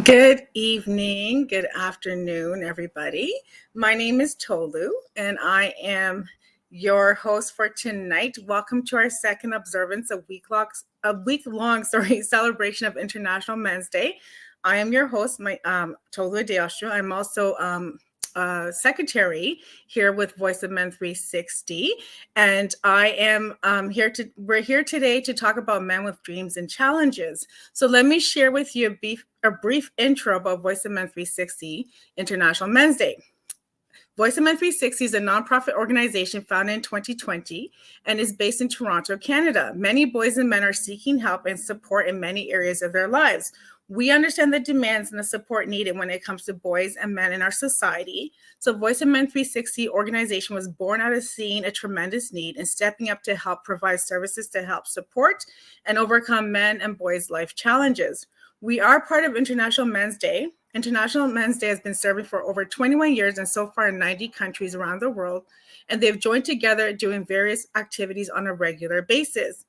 Good evening, good afternoon, everybody. My name is Tolu, and I am your host for tonight. Welcome to our second observance, a week long celebration of International Men's Day. I am your host, Tolu Adeosho. I'm also secretary here with Voice of Men360, and I am we're here today to talk about men with dreams and challenges. So let me share with you a brief intro about Voice of Men360 International Men's Day. Voice of Men360 is a nonprofit organization founded in 2020 and is based in Toronto, Canada. Many boys and men are seeking help and support in many areas of their lives. We understand the demands and the support needed when it comes to boys and men in our society. So Voice of Men360 organization was born out of seeing a tremendous need and stepping up to help provide services to help support and overcome men and boys' life challenges. We are part of International Men's Day. International Men's Day has been serving for over 21 years and so far in 90 countries around the world, and they've joined together doing various activities on a regular basis.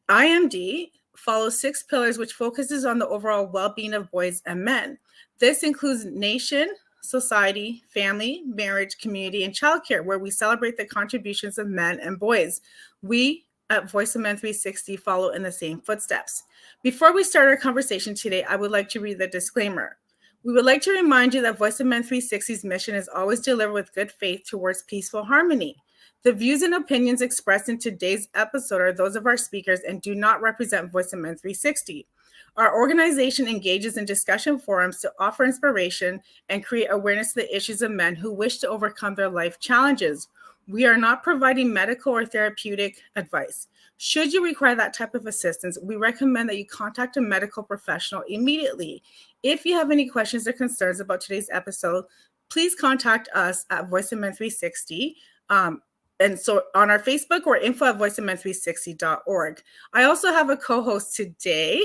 IMD follows 6 pillars, which focuses on the overall well-being of boys and men. This includes nation, society, family, marriage, community, and childcare, where we celebrate the contributions of men and boys. We at Voice of Men360 follow in the same footsteps. Before we start our conversation today, I would like to read the disclaimer. We would like to remind you that Voice of Men360's mission is always delivered with good faith towards peaceful harmony. The views and opinions expressed in today's episode are those of our speakers and do not represent Voice of Men360. Our organization engages in discussion forums to offer inspiration and create awareness to the issues of men who wish to overcome their life challenges. We are not providing medical or therapeutic advice. Should you require that type of assistance, we recommend that you contact a medical professional immediately. If you have any questions or concerns about today's episode, please contact us at Voice of Men360. And so on our Facebook or info@voiceofmen360.org. I also have a co-host today,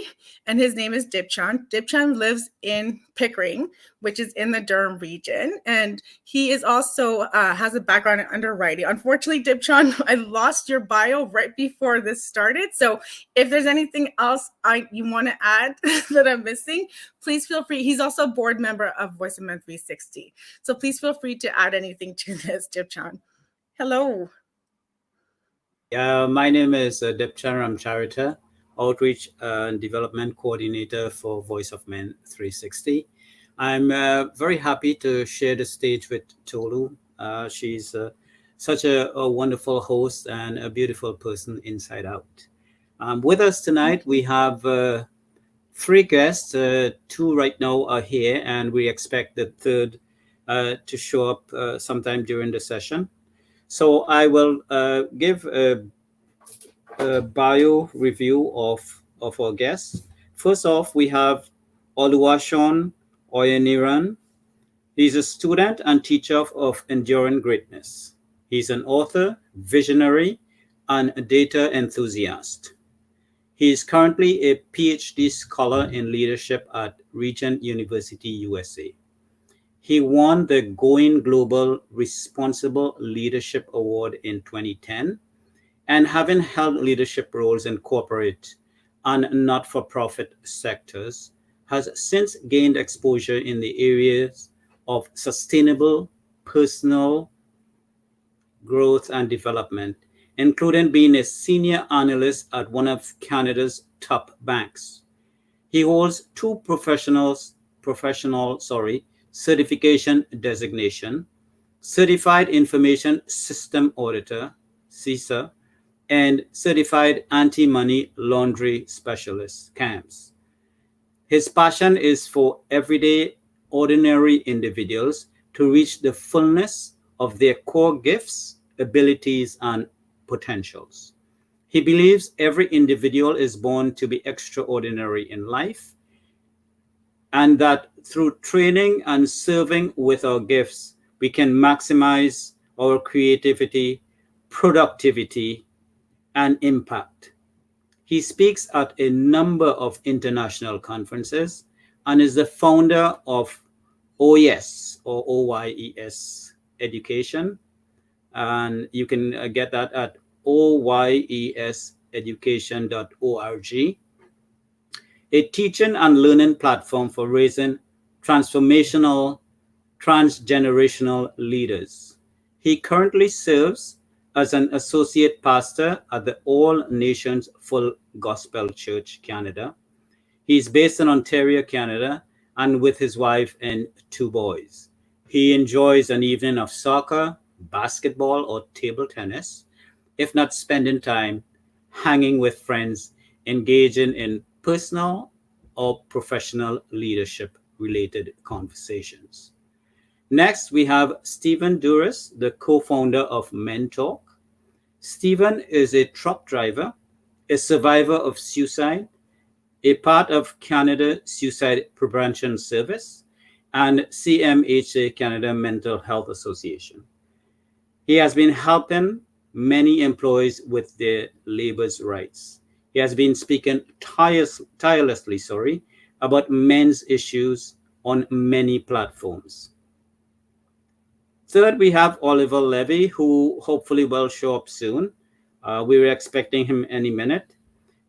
and his name is Dipchand. Dipchand lives in Pickering, which is in the Durham region, and he is also has a background in underwriting. Unfortunately, Dipchand, I lost your bio right before this started, so if there's anything else you want to add that I'm missing, please feel free. He's also a board member of Voice of Men360, so please feel free to add anything to this, Dipchand. Hello. My name is Dipchand Ramcharitar, Outreach and Development Coordinator for Voice of Men360. I'm very happy to share the stage with Tolu. She's such a wonderful host and a beautiful person inside out. With us tonight, we have 3 guests. 2 right now are here, and we expect the third to show up sometime during the session. So I will give a bio review of our guests. First off, we have Oluwaseun Oyeniran. He's a student and teacher of Enduring Greatness. He's an author, visionary, and a data enthusiast. He is currently a PhD scholar in leadership at Regent University, USA. He won the Going Global Responsible Leadership Award in 2010, and having held leadership roles in corporate and not-for-profit sectors, has since gained exposure in the areas of sustainable personal growth and development, including being a senior analyst at one of Canada's top banks. He holds 2 professional certification designation, Certified Information System Auditor, CISA, and Certified Anti-Money Laundry Specialist, CAMS. His passion is for everyday, ordinary individuals to reach the fullness of their core gifts, abilities, and potentials. He believes every individual is born to be extraordinary in life, and that through training and serving with our gifts, we can maximize our creativity, productivity, and impact. He speaks at a number of international conferences and is the founder of OYES or OYES Education. And you can get that at oyeseducation.org. a teaching and learning platform for raising transformational, transgenerational leaders. He currently serves as an associate pastor at the All Nations Full Gospel Church, Canada. He's based in Ontario, Canada, and with his wife and two boys. He enjoys an evening of soccer, basketball, or table tennis, if not spending time hanging with friends, engaging in personal or professional leadership related conversations. Next, we have Stephen Duras, the co founder of Men Talk. Stephen is a truck driver, a survivor of suicide, a part of Canada Suicide Prevention Service, and CMHA Canada Mental Health Association. He has been helping many employees with their labor's rights. He has been speaking tirelessly about men's issues on many platforms. Third, we have Oliver Levy, who hopefully will show up soon. We were expecting him any minute.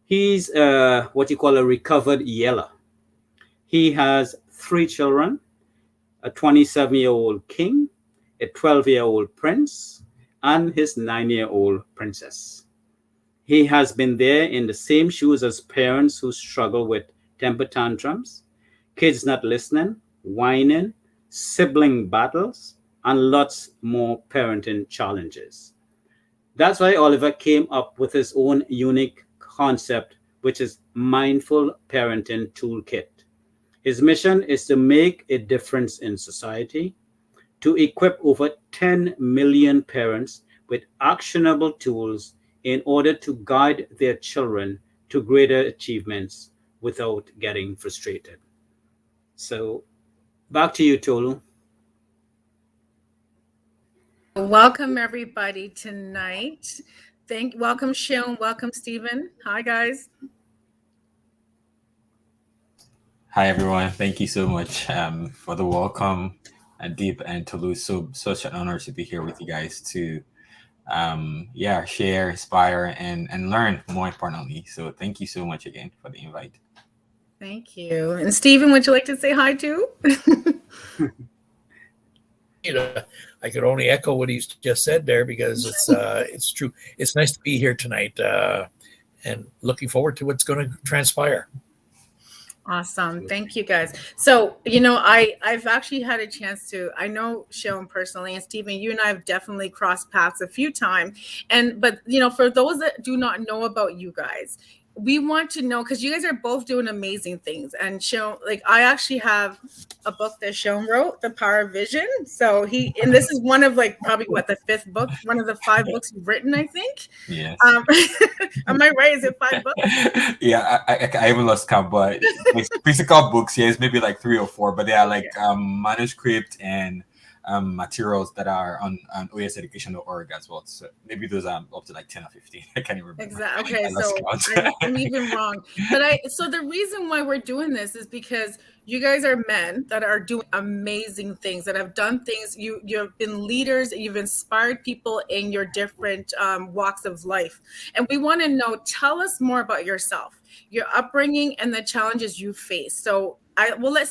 He's what you call a recovered yeller. He has 3 children, a 27-year-old king, a 12-year-old prince, and his 9-year-old princess. He has been there in the same shoes as parents who struggle with temper tantrums, kids not listening, whining, sibling battles, and lots more parenting challenges. That's why Oliver came up with his own unique concept, which is Mindful Parenting Toolkit. His mission is to make a difference in society, to equip over 10 million parents with actionable tools in order to guide their children to greater achievements without getting frustrated. So back to you, Tolu. Welcome everybody tonight. Welcome Sean, welcome Stephen. Hi guys. Hi everyone. Thank you so much for the welcome, Deep and Toulouse. Such an honor to be here with you guys to share, inspire, and learn, more importantly. So thank you so much again for the invite. Thank you. And Stephen, would you like to say hi too? I could only echo what he's just said there, because it's true. It's nice to be here tonight, and looking forward to what's going to transpire. Awesome. Thank you guys. So, I've actually had a chance to, I know Sean personally, and Stephen, you and I have definitely crossed paths a few times. But for those that do not know about you guys, we want to know, because you guys are both doing amazing things. And Sean, I actually have a book that Sean wrote, The Power of Vision. So and this is one of probably the 5th book, one of the 5 books you've written, I think. Yes. Am I right? Is it 5 books? Yeah, I even lost count, but physical books, yes, maybe 3 or 4, but they are manuscript and materials that are on oseducation.org as well. So maybe those are up to 10 or 15. I can't even remember. Exactly. Okay, so I'm even wrong. But so the reason why we're doing this is because you guys are men that are doing amazing things, that have done things. You've been leaders, you've inspired people in your different walks of life. And we want to know, tell us more about yourself, your upbringing, and the challenges you face. So we'll let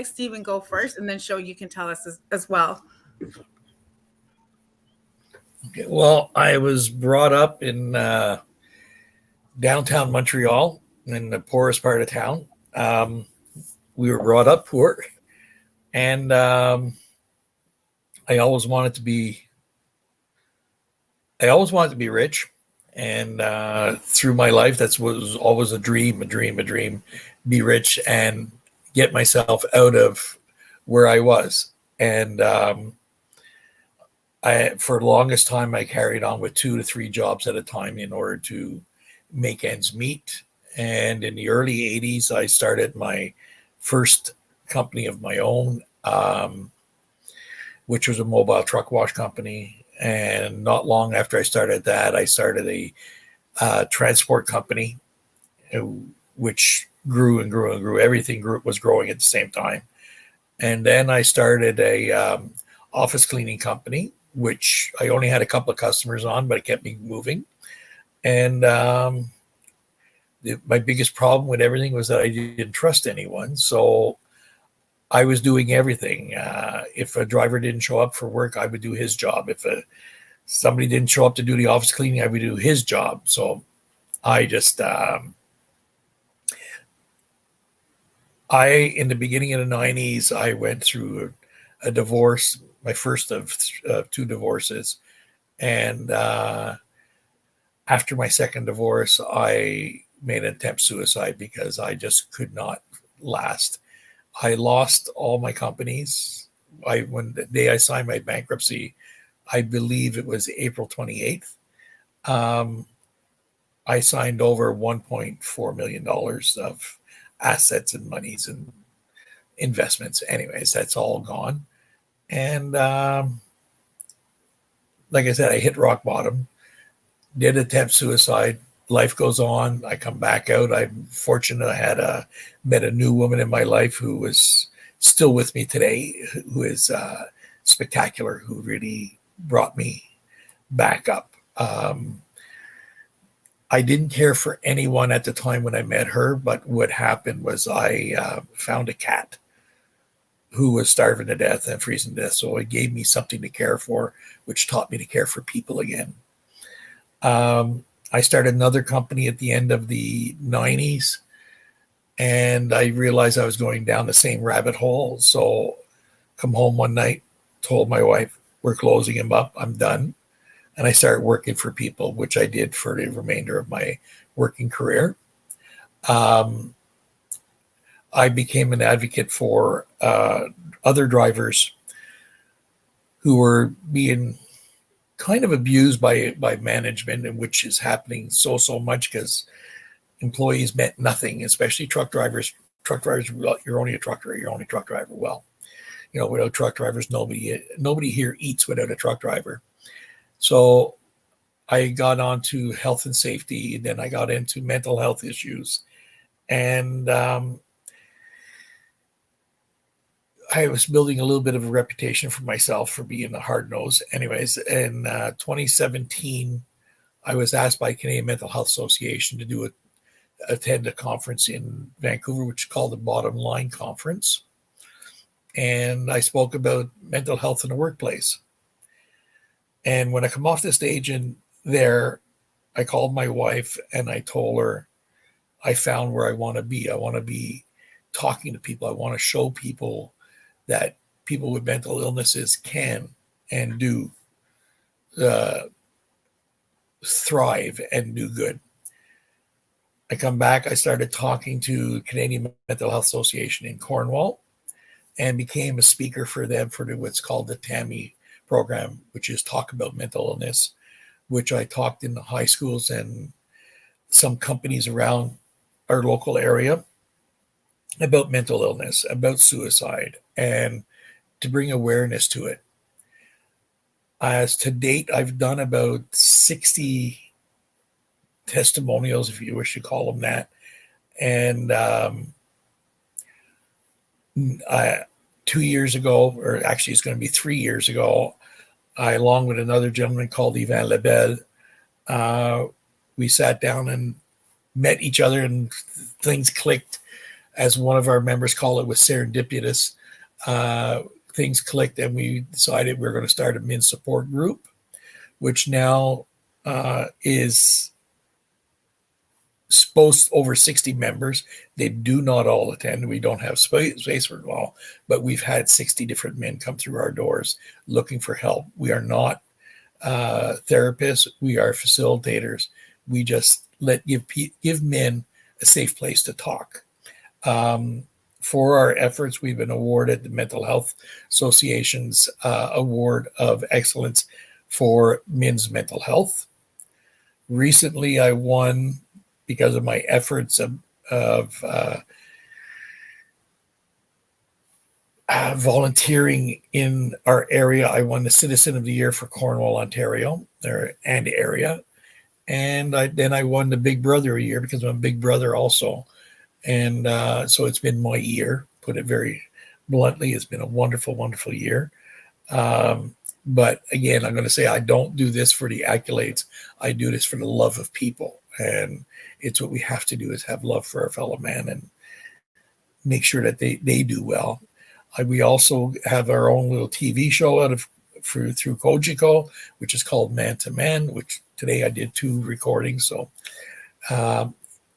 Stephen go first, and then Sean, you can tell us as well. Okay, well, I was brought up in downtown Montreal, in the poorest part of town. We were brought up poor, and I always wanted to be rich. And through my life, that was always a dream, be rich and get myself out of where I was. And for the longest time, I carried on with 2 to 3 jobs at a time in order to make ends meet. And in the early 80s, I started my first company of my own, which was a mobile truck wash company. And not long after I started that, I started a transport company, which grew and grew and grew. Everything was growing at the same time. And then I started a office cleaning company, which I only had a couple of customers on, but it kept me moving. And My biggest problem with everything was that I didn't trust anyone. So I was doing everything. If a driver didn't show up for work, I would do his job. If somebody didn't show up to do the office cleaning, I would do his job. So I just, in the beginning of the 90s, I went through a divorce, my first of two divorces. And after my second divorce, I made an attempt suicide because I just could not last. I lost all my companies. When the day I signed my bankruptcy, I believe it was April 28th. I signed over $1.4 million of assets and monies and investments. Anyways, that's all gone. And like I said, I hit rock bottom, did attempt suicide. Life goes on. I come back out. I'm fortunate. I had met a new woman in my life who was still with me today, who is spectacular, who really brought me back up. I didn't care for anyone at the time when I met her, but what happened was I found a cat who was starving to death and freezing to death. So it gave me something to care for, which taught me to care for people again. I started another company at the end of the 90s, and I realized I was going down the same rabbit hole. So come home one night, told my wife, we're closing him up. I'm done. And I started working for people, which I did for the remainder of my working career. I became an advocate for other drivers who were being kind of abused by management, and which is happening so much because employees meant nothing, especially truck drivers. Truck drivers, well, you're only a truck driver. You're only a truck driver. Well, without truck drivers, nobody here eats without a truck driver. So I got onto health and safety, and then I got into mental health issues. And I was building a little bit of a reputation for myself for being a hard nose. Anyways, in 2017, I was asked by Canadian Mental Health Association to attend a conference in Vancouver, which is called the Bottom Line Conference. And I spoke about mental health in the workplace. And when I come off the stage in there, I called my wife and I told her, I found where I want to be. I want to be talking to people. I want to show people that people with mental illnesses can and do thrive and do good. I come back, I started talking to Canadian Mental Health Association in Cornwall and became a speaker for them for what's called the TAMI program, which is Talk About Mental Illness, which I talked in the high schools and some companies around our local area about mental illness, about suicide, and to bring awareness to it. As to date, I've done about 60 testimonials, if you wish to call them that. And 2 years ago, or actually it's going to be 3 years ago, I, along with another gentleman called Yvan Lebel, we sat down and met each other, and things clicked. As one of our members called it, was serendipitous. Things clicked, and we decided we're going to start a men's support group, which now is supposed over 60 members. They do not all attend. We don't have space for them all, but we've had 60 different men come through our doors looking for help. We are not therapists. We are facilitators. We just give men a safe place to talk. For our efforts, we've been awarded the Mental Health Association's Award of Excellence for Men's Mental Health. Recently, I won, because of my efforts of volunteering in our area, I won the Citizen of the Year for Cornwall, Ontario, and area. And then I won the Big Brother a year because I'm a big brother also. And so it's been my year, put it very bluntly. It's been a wonderful, wonderful year. But again, I'm going to say I don't do this for the accolades. I do this for the love of people. And it's what we have to do, is have love for our fellow man and make sure that they do well. We also have our own little TV show through Kojiko, which is called Man to Man, which today I did 2 recordings. So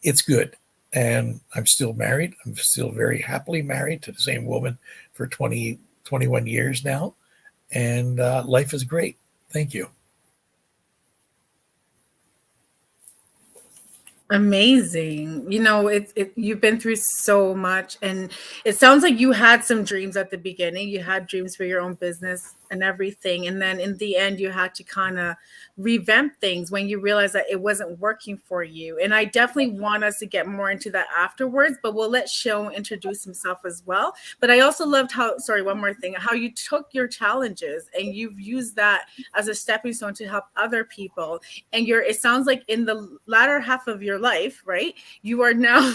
it's good. And I'm still married. I'm still very happily married to the same woman for 21 years now. And life is great. Thank you. Amazing. You've been through so much, and it sounds like you had some dreams at the beginning. You had dreams for your own business and everything. And then in the end, you had to kind of revamp things when you realized that it wasn't working for you. And I definitely want us to get more into that afterwards, but we'll let Sean introduce himself as well. But I also loved one more thing, how you took your challenges and you've used that as a stepping stone to help other people. And it sounds like in the latter half of your life, right? You are now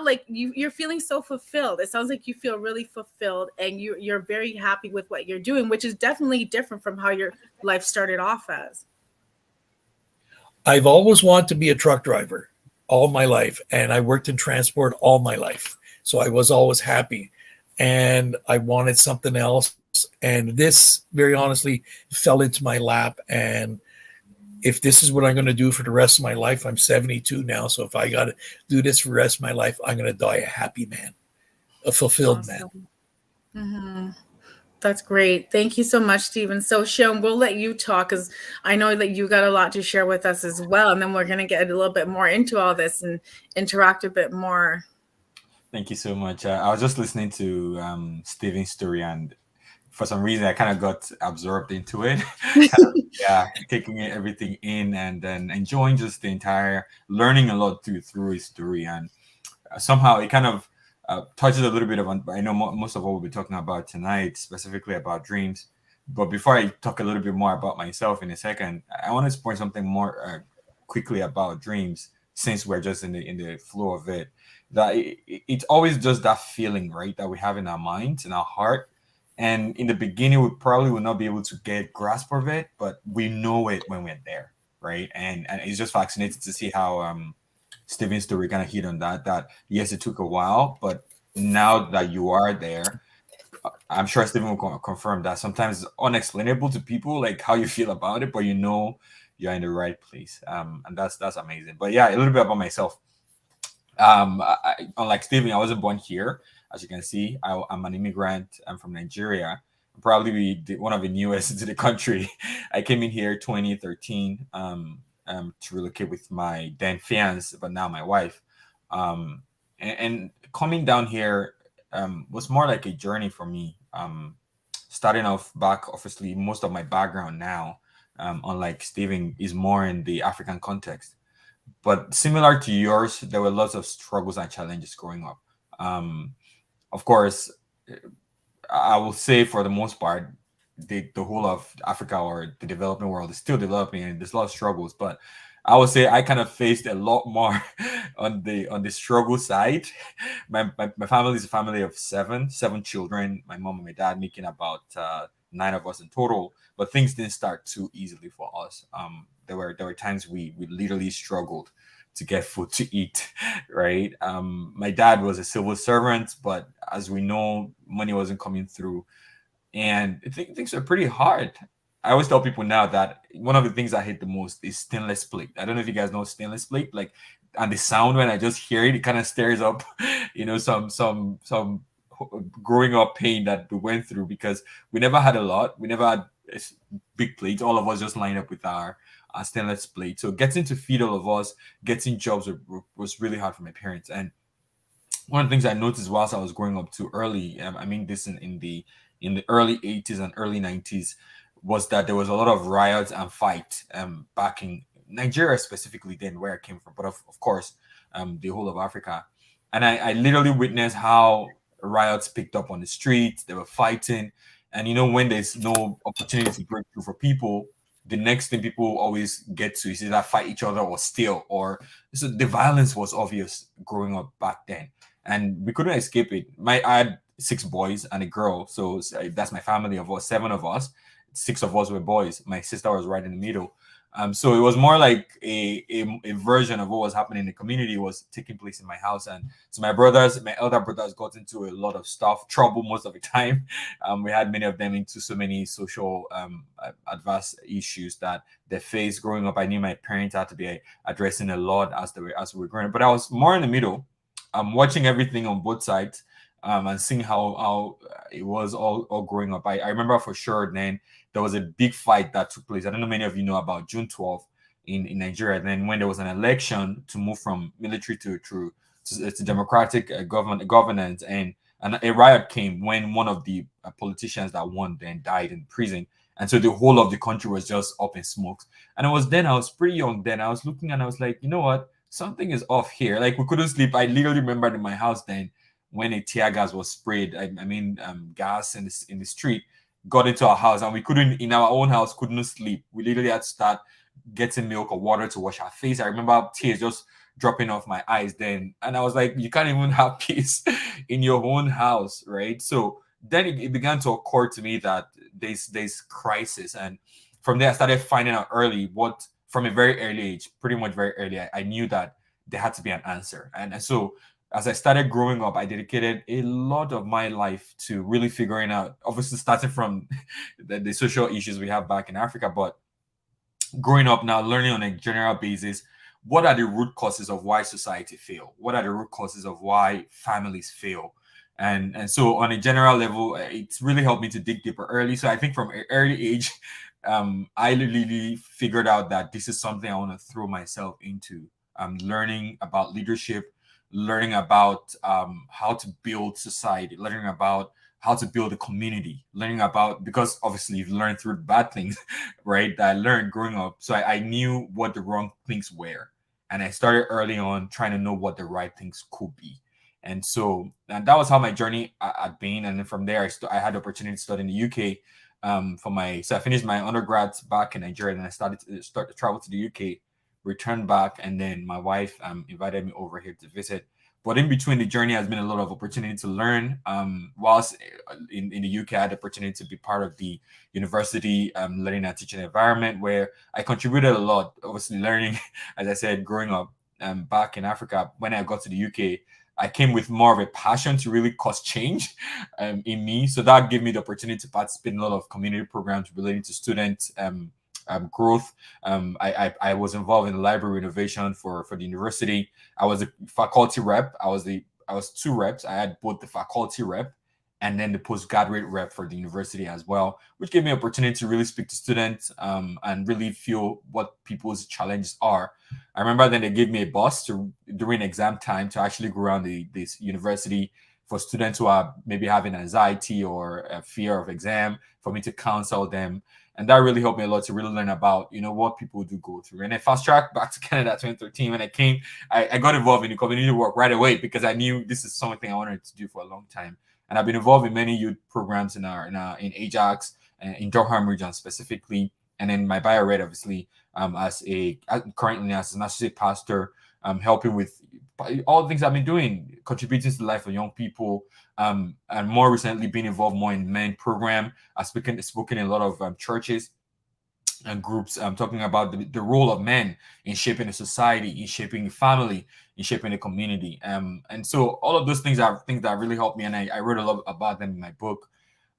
like you're feeling so fulfilled. It sounds like you feel really fulfilled and you're very happy with what you're doing, which is definitely different from how your life started off as. I've always wanted to be a truck driver all my life, and I worked in transport all my life. So I was always happy, and I wanted something else. And this, very honestly, fell into my lap. And if this is what I'm going to do for the rest of my life, I'm 72 now. So if I got to do this for the rest of my life, I'm going to die a happy man, a fulfilled man. Mm-hmm. That's great. Thank you so much, Stephen. So Sean, we'll let you talk because I know that you got a lot to share with us as well. And then we're going to get a little bit more into all this and interact a bit more. Thank you so much. I was just listening to Stephen's story, and for some reason I kind of got absorbed into it. Taking everything in and then enjoying just the entire, learning a lot through his story. And somehow it kind of touches a little bit of, I know most of what we'll be talking about tonight, specifically about dreams. But before I talk a little bit more about myself in a second, I want to point something more quickly about dreams, since we're just in the flow of it. That it's always just that feeling, right, that we have in our minds, in our heart. And in the beginning, we probably will not be able to get grasp of it, but we know it when we're there, right? And it's just fascinating to see how Stephen's story kind of hit on that yes, it took a while, but now that you are there, I'm sure Stephen will confirm that sometimes it's unexplainable to people, like how you feel about it, but you know you're in the right place. And that's amazing. But yeah, a little bit about myself. Unlike Stephen, I wasn't born here. As you can see, I'm an immigrant. I'm from Nigeria. I'm probably one of the newest into the country. I came in here 2013 to relocate with my then fiance, but now my wife. And coming down here was more like a journey for me. Starting off back, obviously, most of my background now, unlike Stephen, is more in the African context. But similar to yours, there were lots of struggles and challenges growing up. Of course, I will say for the most part, the whole of Africa or the developing world is still developing, and there's a lot of struggles. But I would say I kind of faced a lot more on the struggle side. My family is a family of seven children. My mom and my dad making about 9 of us in total. But things didn't start too easily for us. There were times we literally struggled to get food to eat, right? My dad was a civil servant, but as we know, money wasn't coming through, and things were pretty hard. I always tell people now that one of the things I hate the most is stainless plate. I don't know if you guys know stainless plate, like, and the sound when I just hear it, it kind of stirs up, some growing up pain that we went through, because we never had a lot. We never had a big plates. All of us just lined up with our stainless plate. So getting to feed all of us, getting jobs was really hard for my parents. And one of the things I noticed whilst I was growing up too early, I mean this in the early 80s and early 90s, was that there was a lot of riots and fight back in Nigeria specifically, then where I came from, but of course the whole of Africa. And I literally witnessed how riots picked up on the streets. They were fighting, and when there's no opportunity to break through for people, the next thing people always get to is either fight each other or steal, or so the violence was obvious growing up back then, and we couldn't escape it. I had 6 boys and a girl, so that's my family of us, 7 of us. 6 of us were boys. My sister was right in the middle. So it was more like a version of what was happening in the community was taking place in my house. And so my elder brothers got into a lot of trouble most of the time. We had many of them into so many social adverse issues that they faced growing up. I knew my parents had to be addressing a lot as we were growing up. But I was more in the middle. Watching everything on both sides and seeing how it was all growing up. I remember for sure then there was a big fight that took place. I don't know many of you know about June 12th in Nigeria. Then when there was an election to move from military to democratic governance, and a riot came when one of the politicians that won then died in prison. And so the whole of the country was just up in smoke. And I was pretty young then. I was looking and I was like, you know what? Something is off here. Like we couldn't sleep. I literally remembered in my house then when a tear gas was sprayed. Gas in the street got into our house, and we couldn't in our own house couldn't sleep. We literally had to start getting milk or water to wash our face. I remember tears just dropping off my eyes then, and I was like, you can't even have peace in your own house, right? So then it began to occur to me that there's crisis, and from there I started finding out early from a very early age, pretty much very early, I knew that there had to be an answer. And so as I started growing up, I dedicated a lot of my life to really figuring out, obviously starting from the social issues we have back in Africa, but growing up now, learning on a general basis, what are the root causes of why society fail? What are the root causes of why families fail? And so on a general level, it's really helped me to dig deeper early. So I think from an early age, I really figured out that this is something I want to throw myself into. Learning about leadership, learning about how to build society, learning about how to build a community, learning about, because obviously you've learned through bad things, right? That I learned growing up. So I knew what the wrong things were. And I started early on trying to know what the right things could be. And that was how my journey had been. And then from there, I had the opportunity to study in the UK. So I finished my undergrad back in Nigeria, and I started to travel to the UK, returned back, and then my wife invited me over here to visit. But in between, the journey has been a lot of opportunity to learn. Whilst in the UK, I had the opportunity to be part of the university learning and teaching environment, where I contributed a lot, obviously learning, as I said, growing up back in Africa. When I got to the UK, I came with more of a passion to really cause change in me. So that gave me the opportunity to participate in a lot of community programs relating to student growth. I was involved in the library renovation for the university. I was a faculty rep. I was two reps. I had both the faculty rep and then the postgraduate rep for the university as well, which gave me an opportunity to really speak to students and really feel what people's challenges are. I remember then they gave me a bus during exam time to actually go around this university for students who are maybe having anxiety or a fear of exam, for me to counsel them. And that really helped me a lot to really learn about, what people do go through. And I fast tracked back to Canada 2013. When I came, I got involved in the community work right away because I knew this is something I wanted to do for a long time. And I've been involved in many youth programs in Ajax and in Durham region specifically. And then my bio read, obviously, currently as an associate pastor, helping with all the things I've been doing, contributing to the life of young people, and more recently being involved more in men program. I've spoken in a lot of churches and groups, talking about the role of men in shaping a society, in shaping a family, in shaping a community. And so all of those things are things that really helped me, and I wrote a lot about them in my book.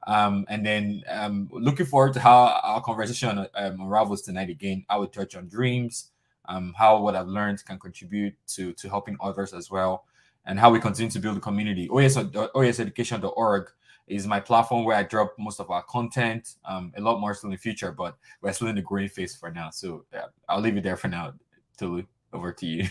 And then looking forward to how our conversation unravels tonight again. I will touch on dreams, how what I've learned can contribute to helping others as well, and how we continue to build a community. OSEducation.org is my platform where I drop most of our content, a lot more still in the future, but we're still in the growing phase for now. So I'll leave it there for now. Tolu, over to you.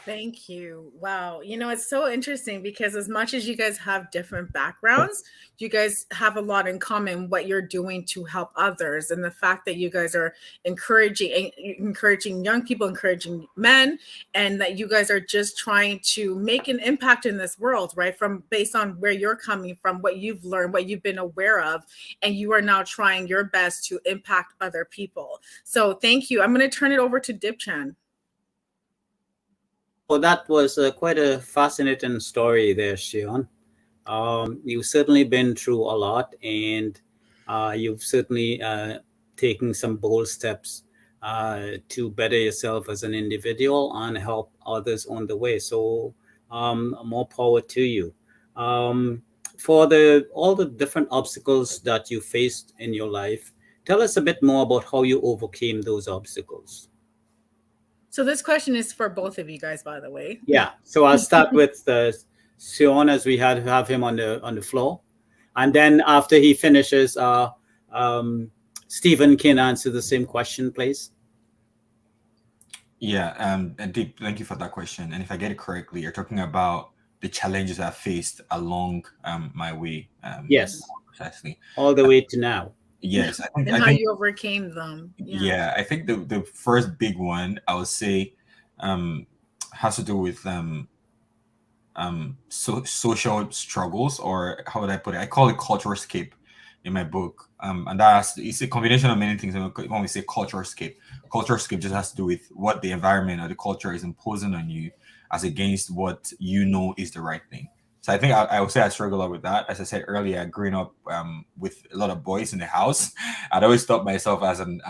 Thank you. Wow. It's so interesting because as much as you guys have different backgrounds, you guys have a lot in common what you're doing to help others. And the fact that you guys are encouraging young people, encouraging men, and that you guys are just trying to make an impact in this world, right? Based on where you're coming from, what you've learned, what you've been aware of, and you are now trying your best to impact other people. So thank you. I'm going to turn it over to Dipchand. Well, that was quite a fascinating story there, Shion. You've certainly been through a lot, and you've certainly taken some bold steps to better yourself as an individual and help others on the way. So more power to you. Um, for all the different obstacles that you faced in your life, tell us a bit more about how you overcame those obstacles. So this question is for both of you guys, by the way. Yeah. So I'll start with Sion, as we have him on the floor, and then after he finishes, um, Stephen can answer the same question, please. Yeah, and Deep, thank you for that question. And if I get it correctly, you're talking about the challenges I faced along my way. Yes, precisely. all the way to now. Yes, And how you overcame them. Yeah, I think the first big one I would say has to do with social struggles, or how would I put it? I call it culture escape in my book. And it's a combination of many things. When we say culture escape just has to do with what the environment or the culture is imposing on you as against what you know is the right thing. So I think I would say I struggle a lot with that. As I said earlier, growing up with a lot of boys in the house, I'd always thought myself as an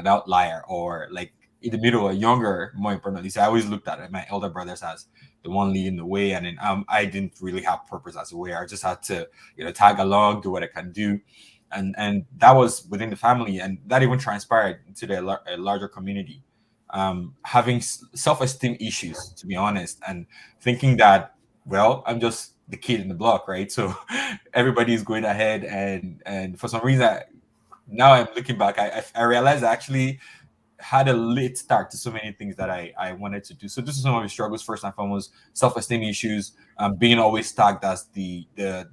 outlier, or like in the middle or younger, more importantly. So I always looked at my elder brothers as the one leading the way, and then I didn't really have purpose as a way. I just had to tag along, do what I can do, and that was within the family, and that even transpired into the larger community. Having self-esteem issues, to be honest, and thinking that, well, I'm just the kid in the block, right? So everybody's going ahead, and for some reason, now I'm looking back, I realized I actually had a late start to so many things that I wanted to do. So this is some of the struggles. First and foremost, self-esteem issues, being always tagged as the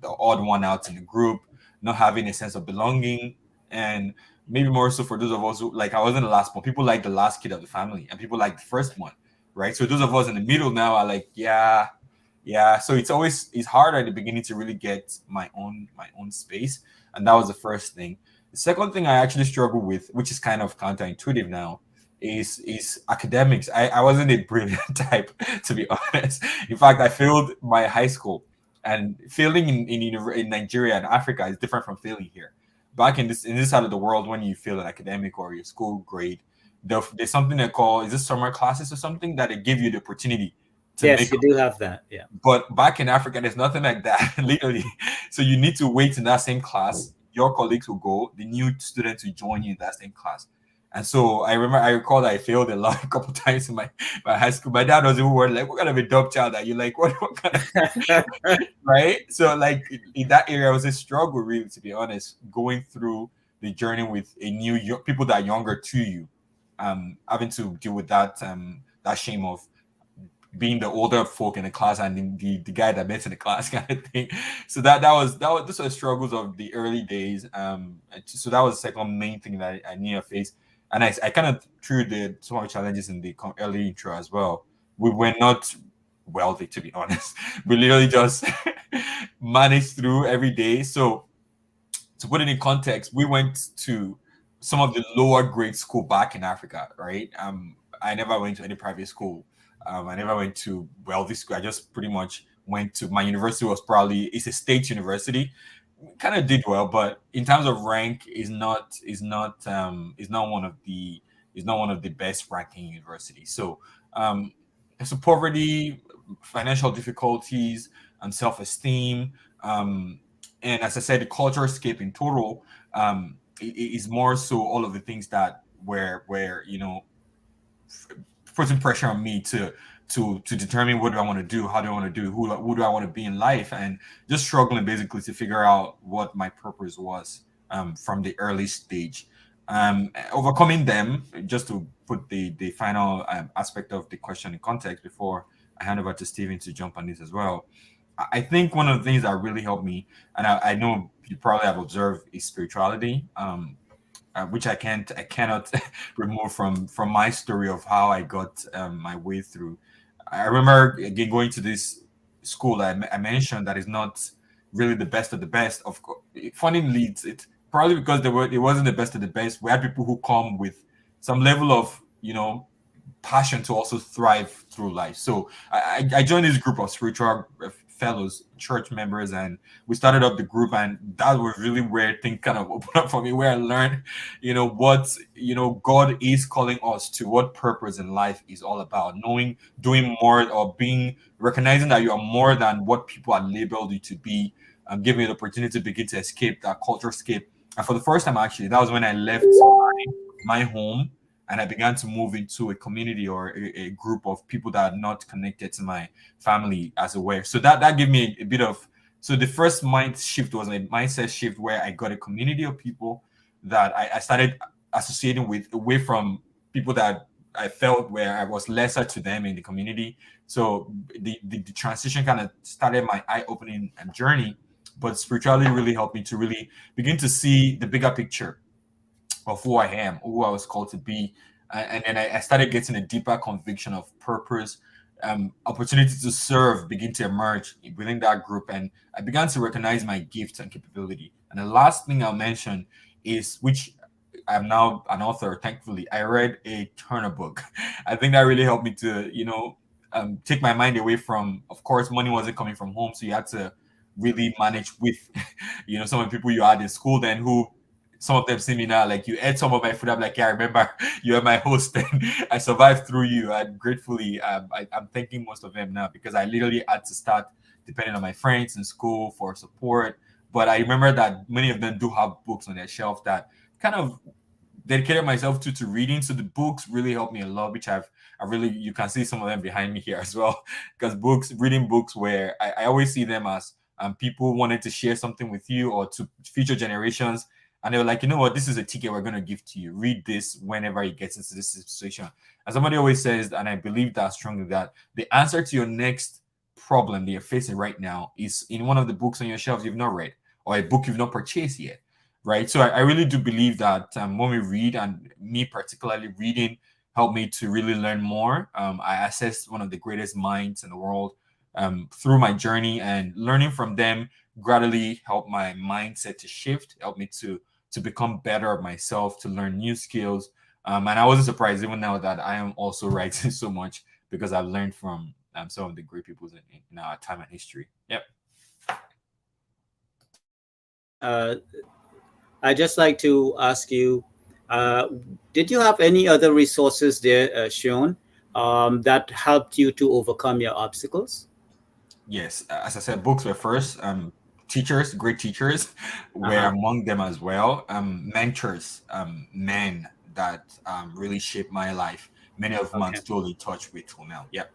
odd one out in the group, not having a sense of belonging, and maybe more so for those of us who, like, I wasn't the last one. People like the last kid of the family, and people like the first one, right? So those of us in the middle now are like, yeah. So it's harder at the beginning to really get my own space, and that was the first thing. The second thing I actually struggle with, which is kind of counterintuitive now, is academics. I wasn't a brilliant type, to be honest. In fact, I failed my high school, and failing in Nigeria and Africa is different from failing here. Back in this side of the world, when you fail an academic or your school grade, there's something they call, is this summer classes or something, that they give you the opportunity to Yes, make you do have that. Yeah. But back in Africa, there's nothing like that, literally. So you need to wait in that same class. Your colleagues will go, the new students will join you in that same class. And so I recall that I failed a lot, a couple times in my high school. My dad was even worried, like, what kind of a Dipchand are you? Like, what kind of, right? So, like, in that area, it was a struggle, really, to be honest, going through the journey with people that are younger to you, having to deal with that shame of being the older folk in the class and the guy that met in the class, kind of thing. So those were struggles of the early days. So that was the second main thing that I knew I faced. And I kind of threw some of the challenges in the early intro as well. We were not wealthy, to be honest. We literally just managed through every day. So to put it in context, we went to some of the lower grade school back in Africa, right? I never went to any private school. I never went to wealthy school. I just pretty much went to, my university it's a state university. Kind of did well, but in terms of rank, is not one of the best ranking universities. So poverty, financial difficulties, and self-esteem, and as I said, the culture escape in total, is more so all of the things that were putting pressure on me to determine what do I want to do, how do I want to do, who do I want to be in life, and just struggling basically to figure out what my purpose was from the early stage. Overcoming them, just to put the final aspect of the question in context before I hand over to Stephen to jump on this as well. I think one of the things that really helped me, and I know you probably have observed, is spirituality. Which I cannot remove from my story of how I got my way through. I remember again going to this school that I mentioned that is not really the best of the best. Of course, funnily, it's probably because it wasn't the best of the best. We had people who come with some level of passion to also thrive through life. So I joined this group of spiritual fellows, church members, and we started up the group. And that was really where things kind of opened up for me, where I learned, what, God is calling us to, what purpose in life is all about, knowing, doing more, or recognizing that you are more than what people are labeled you to be, giving you the opportunity to begin to escape that culture escape. And for the first time, actually, that was when I left my home and I began to move into a community or a group of people that are not connected to my family as a way. So that gave me a bit of, so the first mind shift was a mindset shift where I got a community of people that I started associating with, away from people that I felt where I was lesser to them in the community. So the transition kind of started my eye-opening journey, but spirituality really helped me to really begin to see the bigger picture of who I am, who I was called to be. And then I started getting a deeper conviction of purpose, opportunity to serve begin to emerge within that group. And I began to recognize my gifts and capability. And the last thing I'll mention is, which I'm now an author, thankfully, I read a Turner book. I think that really helped me to, take my mind away from, of course, money wasn't coming from home. So you had to really manage with, some of the people you had in school then, who some of them see me now, like, you ate some of my food. I'm like, yeah, I remember you were my host and I survived through you. And gratefully, I'm thanking most of them now, because I literally had to start depending on my friends in school for support. But I remember that many of them do have books on their shelf that kind of dedicated myself to reading. So the books really helped me a lot, which I really, you can see some of them behind me here as well, because reading books where I always see them as people wanted to share something with you or to future generations. And they were like, you know what, this is a ticket we're going to give to you. Read this whenever it gets into this situation. And somebody always says, and I believe that strongly, that the answer to your next problem that you're facing right now is in one of the books on your shelves you've not read, or a book you've not purchased yet. Right. So I really do believe that when we read, and me particularly reading, helped me to really learn more. I assessed one of the greatest minds in the world through my journey, and learning from them gradually helped my mindset to shift, helped me to become better at myself, to learn new skills. And I wasn't surprised even now that I am also writing so much, because I've learned from some of the great people in our time and history. Yep. I'd just like to ask you, did you have any other resources there, Sean, that helped you to overcome your obstacles? Yes, as I said, books were first. Teachers, great teachers, were among them as well. Mentors, men that really shaped my life. Many of them I'm still in touch with till now. Yep.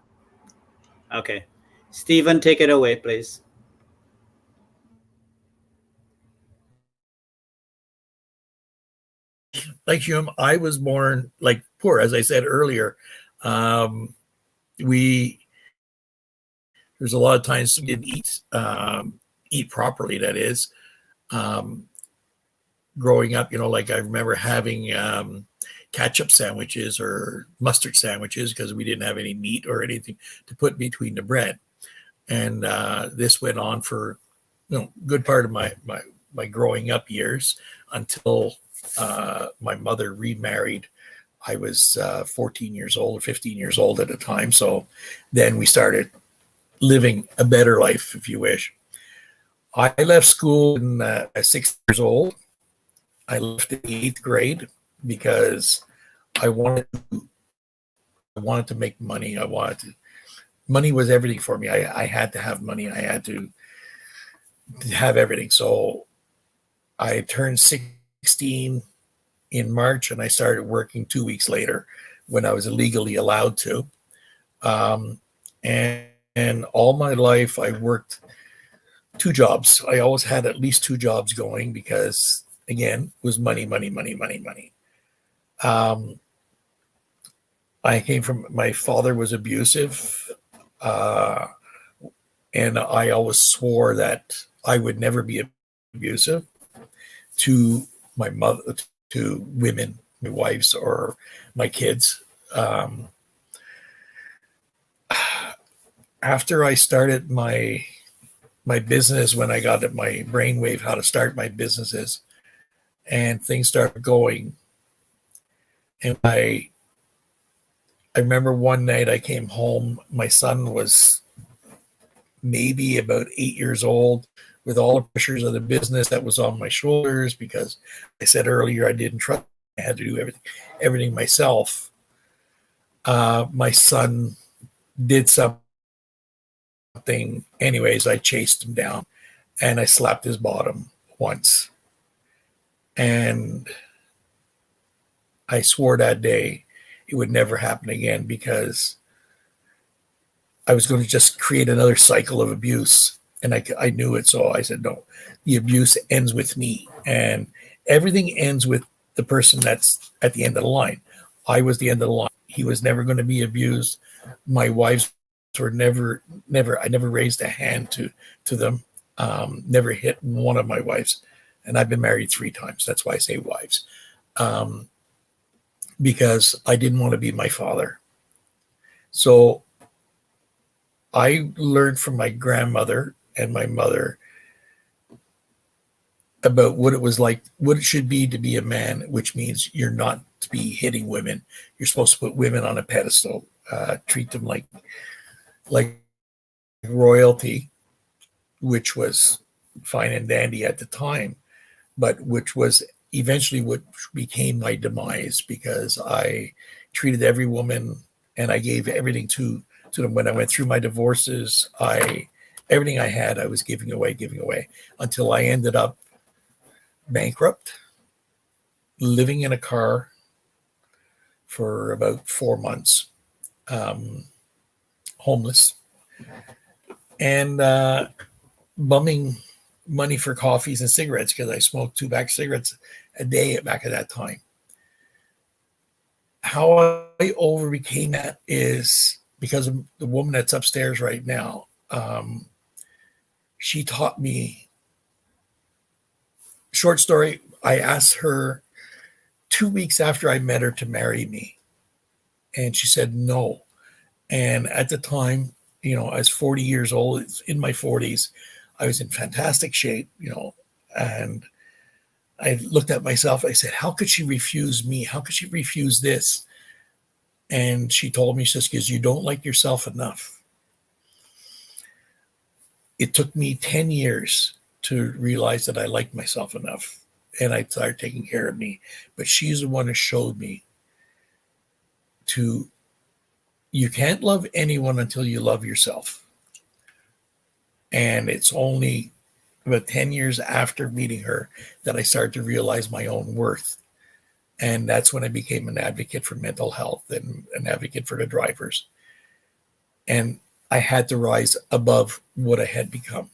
Okay. Stephen, take it away, please. Like Hume, I was born like poor, as I said earlier. There's a lot of times we didn't eat properly. That is, growing up, like I remember having ketchup sandwiches or mustard sandwiches because we didn't have any meat or anything to put between the bread. And this went on for good part of my growing up years until my mother remarried. I was 14 years old or 15 years old at the time. So then we started living a better life, if you wish. I left school at 6 years old. I left in the 8th grade because I wanted to make money. Money was everything for me. I had to have money. I had to have everything. So I turned 16 in March, and I started working 2 weeks later when I was legally allowed to. And all my life I worked 2 jobs. I always had at least 2 jobs going because, again, it was money. I came from, my father was abusive, and I always swore that I would never be abusive to my mother, to women, my wives, or my kids. After I started my business, when I got at my brainwave how to start my businesses, and things started going, and I remember one night I came home, my son was maybe about 8 years old, with all the pressures of the business that was on my shoulders, because I said earlier I didn't trust. I had to do everything myself. My son did something. Anyways, I chased him down and I slapped his bottom once. And I swore that day it would never happen again, because I was going to just create another cycle of abuse. And I knew it. So I said, no, the abuse ends with me. And everything ends with the person that's at the end of the line. I was the end of the line. He was never going to be abused. My wives were never, I never raised a hand to them. Never hit one of my wives. And I've been married 3 times. That's why I say wives. Because I didn't want to be my father. So I learned from my grandmother and my mother about what it was like, what it should be to be a man, which means you're not to be hitting women. You're supposed to put women on a pedestal, treat them like royalty, which was fine and dandy at the time, but which was eventually what became my demise, because I treated every woman and I gave everything to them. When I went through my divorces, everything I had, I was giving away, until I ended up bankrupt, living in a car for about 4 months, homeless, and bumming money for coffees and cigarettes, because I smoked 2 back cigarettes a day back at that time. How I overcame that is because of the woman that's upstairs right now. She taught me. Short story, I asked her 2 weeks after I met her to marry me, and she said no. And at the time, I was 40 years old, in my 40s. I was in fantastic shape, and I looked at myself. I said, how could she refuse me? How could she refuse this? And she told me, she says, because you don't like yourself enough. It took me 10 years to realize that I liked myself enough, and I started taking care of me. But she's the one who showed me you can't love anyone until you love yourself. And it's only about 10 years after meeting her that I started to realize my own worth. And that's when I became an advocate for mental health and an advocate for the drivers. And I had to rise above what I had become.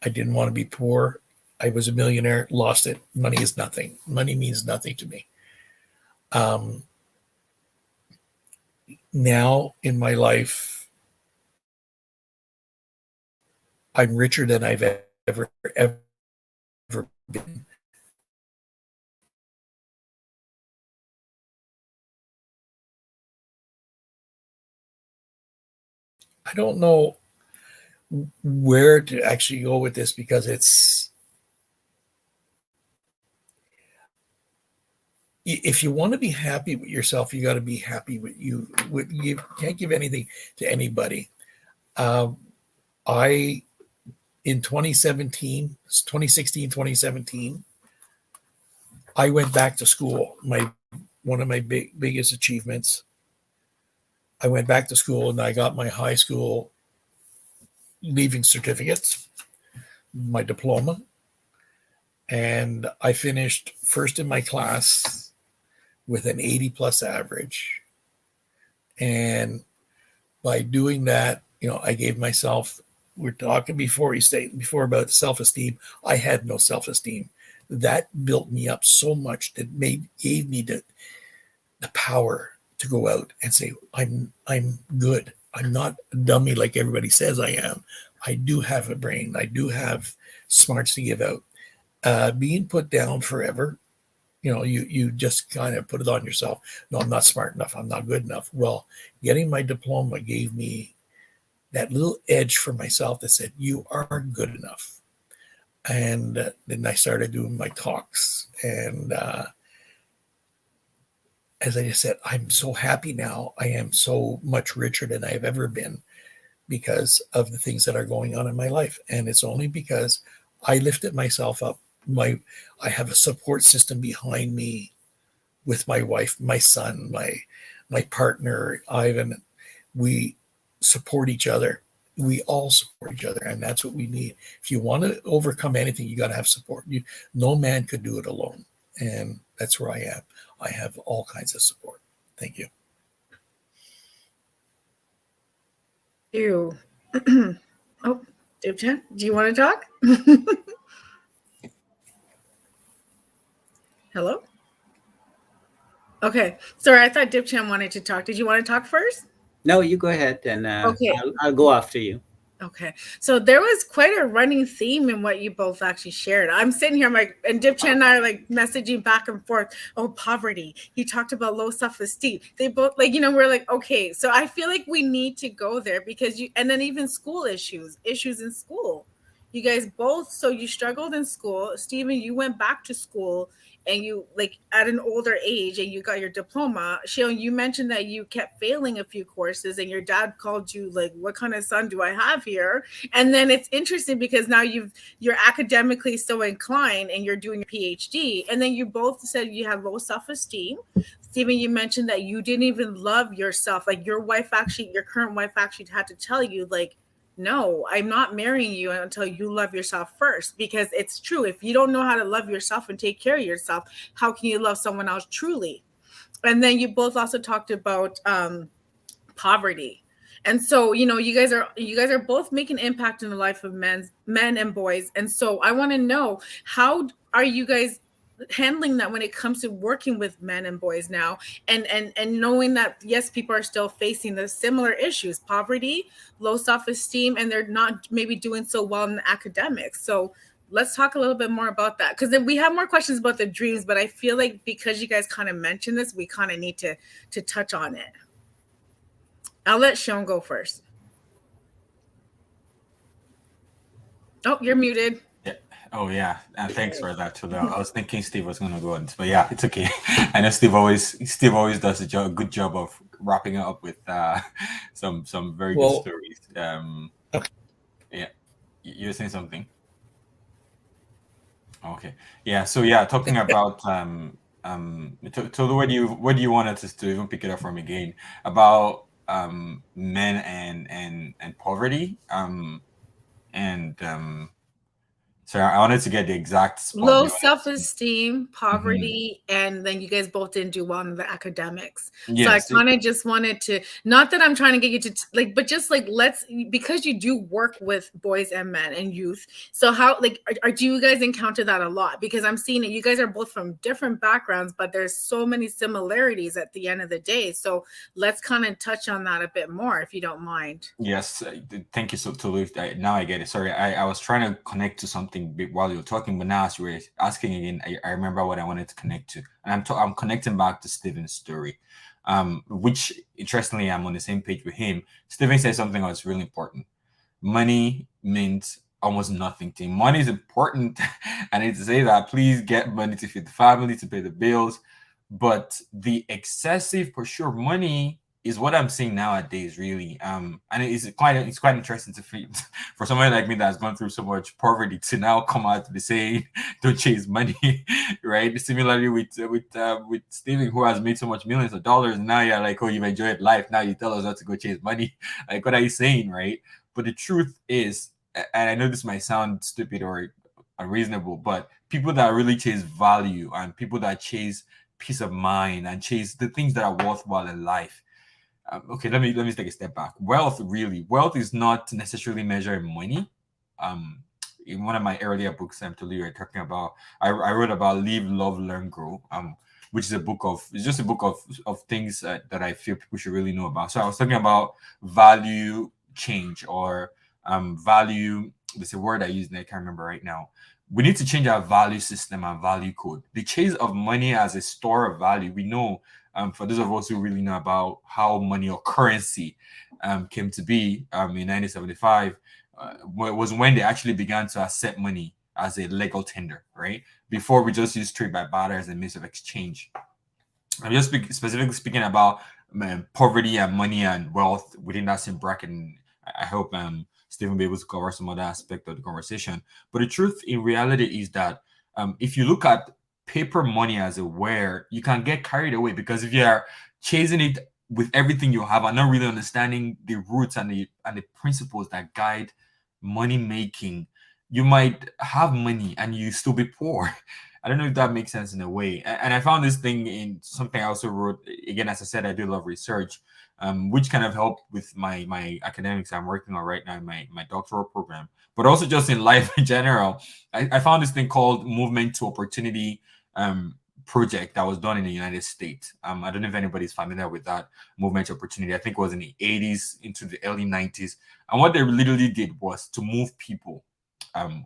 I didn't want to be poor. I was a millionaire, lost it. Money is nothing. Money means nothing to me. Now in my life, I'm richer than I've ever been. I don't know where to actually go with this, because if you want to be happy with yourself, you got to be happy with you. You can't give anything to anybody. I, in 2016, 2017, I went back to school. One of my biggest achievements. I went back to school and I got my high school leaving certificates, my diploma, and I finished first in my class with an 80 plus average. And by doing that, I gave myself, we're talking before about self-esteem. I had no self-esteem. That built me up so much that gave me the power to go out and say, I'm good. I'm not a dummy like everybody says I am. I do have a brain. I do have smarts to give out. Being put down forever, you just kind of put it on yourself. No, I'm not smart enough. I'm not good enough. Well, getting my diploma gave me that little edge for myself that said, you are good enough. And then I started doing my talks. And as I just said, I'm so happy now. I am so much richer than I've ever been, because of the things that are going on in my life. And it's only because I lifted myself up. I have a support system behind me with my wife, my son, my partner, Ivan. We support each other. We all support each other, and that's what we need. If you want to overcome anything, you got to have support. No man could do it alone, and that's where I am. I have all kinds of support. Thank you. You. Oh, Dipchand, do you want to talk? Hello? Okay. Sorry, I thought Dipchand wanted to talk. Did you want to talk first? No, you go ahead, and Okay. I'll go after you. Okay. So there was quite a running theme in what you both actually shared. I'm sitting here, and Dipchand and I are like messaging back and forth. Oh, poverty. He talked about low self-esteem. They both we're like, okay. So I feel like we need to go there because and then even school issues in school. You guys both, so you struggled in school. Stephen, you went back to school and you at an older age and you got your diploma. Shayon, you mentioned that you kept failing a few courses and your dad called you what kind of son do I have here? And then it's interesting because now you're academically so inclined and you're doing your PhD. And then you both said you had low self-esteem. Stephen, you mentioned that you didn't even love yourself. Your current wife actually had to tell you no, I'm not marrying you until you love yourself first, because it's true. If you don't know how to love yourself and take care of yourself, how can you love someone else truly? And then you both also talked about poverty. And so, you guys are both making impact in the life of men and boys. And so I want to know, how are you guys handling that when it comes to working with men and boys now, and knowing that yes, people are still facing the similar issues, poverty, low self-esteem, and they're not maybe doing so well in the academics. So let's talk a little bit more about that, because then we have more questions about the dreams, but I feel like because you guys kind of mentioned this, we kind of need to touch on it. I'll let Shayon go first. Oh, you're muted. Oh yeah, and thanks for that too. I was thinking Steve was gonna go on, but yeah, it's okay. I know Steve always does a good job of wrapping it up with some very good stories. Okay. Yeah, you're saying something. Okay. Yeah. So yeah, talking about Tolu, where do you want us to even pick it up from again about men and poverty so I wanted to get the exact spot. Low self-esteem, poverty, and then you guys both didn't do well in the academics. Yes. So I kind of just wanted to, not that I'm trying to get you to but just because you do work with boys and men and youth. So how do you guys encounter that a lot? Because I'm seeing it, you guys are both from different backgrounds, but there's so many similarities at the end of the day. So let's kind of touch on that a bit more, if you don't mind. Yes, thank you so Tolu. Now I get it. Sorry, I was trying to connect to something while you were talking, but now as you were asking again, I remember what I wanted to connect to, and I'm connecting back to Stephen's story, which interestingly I'm on the same page with him. Stephen said something that's really important. Money means almost nothing to him. Money is important. I need to say that. Please get money to feed the family, to pay the bills, but the excessive pursuit of money is what I'm seeing nowadays, really. And it's quite interesting to feel for someone like me that's gone through so much poverty to now come out to be saying, "Don't chase money," right? Similarly with Stephen, who has made so much millions of dollars, and now you're like, "Oh, you've enjoyed life. Now you tell us not to go chase money." Like, what are you saying, right? But the truth is, and I know this might sound stupid or unreasonable, but people that really chase value and people that chase peace of mind and chase the things that are worthwhile in life. Okay, let me take a step back. Wealth is not necessarily measured in money. In one of my earlier books, I'm telling you, I'm talking about. I wrote about Live, Love, Learn, Grow. Which is just a book of things that I feel people should really know about. So I was talking about value change or value. There's a word I used and I can't remember right now. We need to change our value system and value code. The chase of money as a store of value. We know. For those of us who really know about how money or currency came to be in 1975, was when they actually began to accept money as a legal tender, right? Before we just used trade by barter as a means of exchange. I'm just specifically speaking about poverty and money and wealth within that same bracket. And I hope Stephen will be able to cover some other aspect of the conversation. But the truth in reality is that if you look at paper money as a where, you can get carried away, because if you are chasing it with everything you have and not really understanding the roots and the principles that guide money making, you might have money and you still be poor. I don't know if that makes sense in a way. And I found this thing in something I also wrote. Again, as I said, I do a lot of research, which kind of helped with my academics I'm working on right now in my doctoral program, but also just in life in general. I found this thing called Movement to Opportunity project that was done in the United States. I don't know if anybody's familiar with that Movement to Opportunity. I think it was in the 80s into the early 90s. And what they literally did was to move people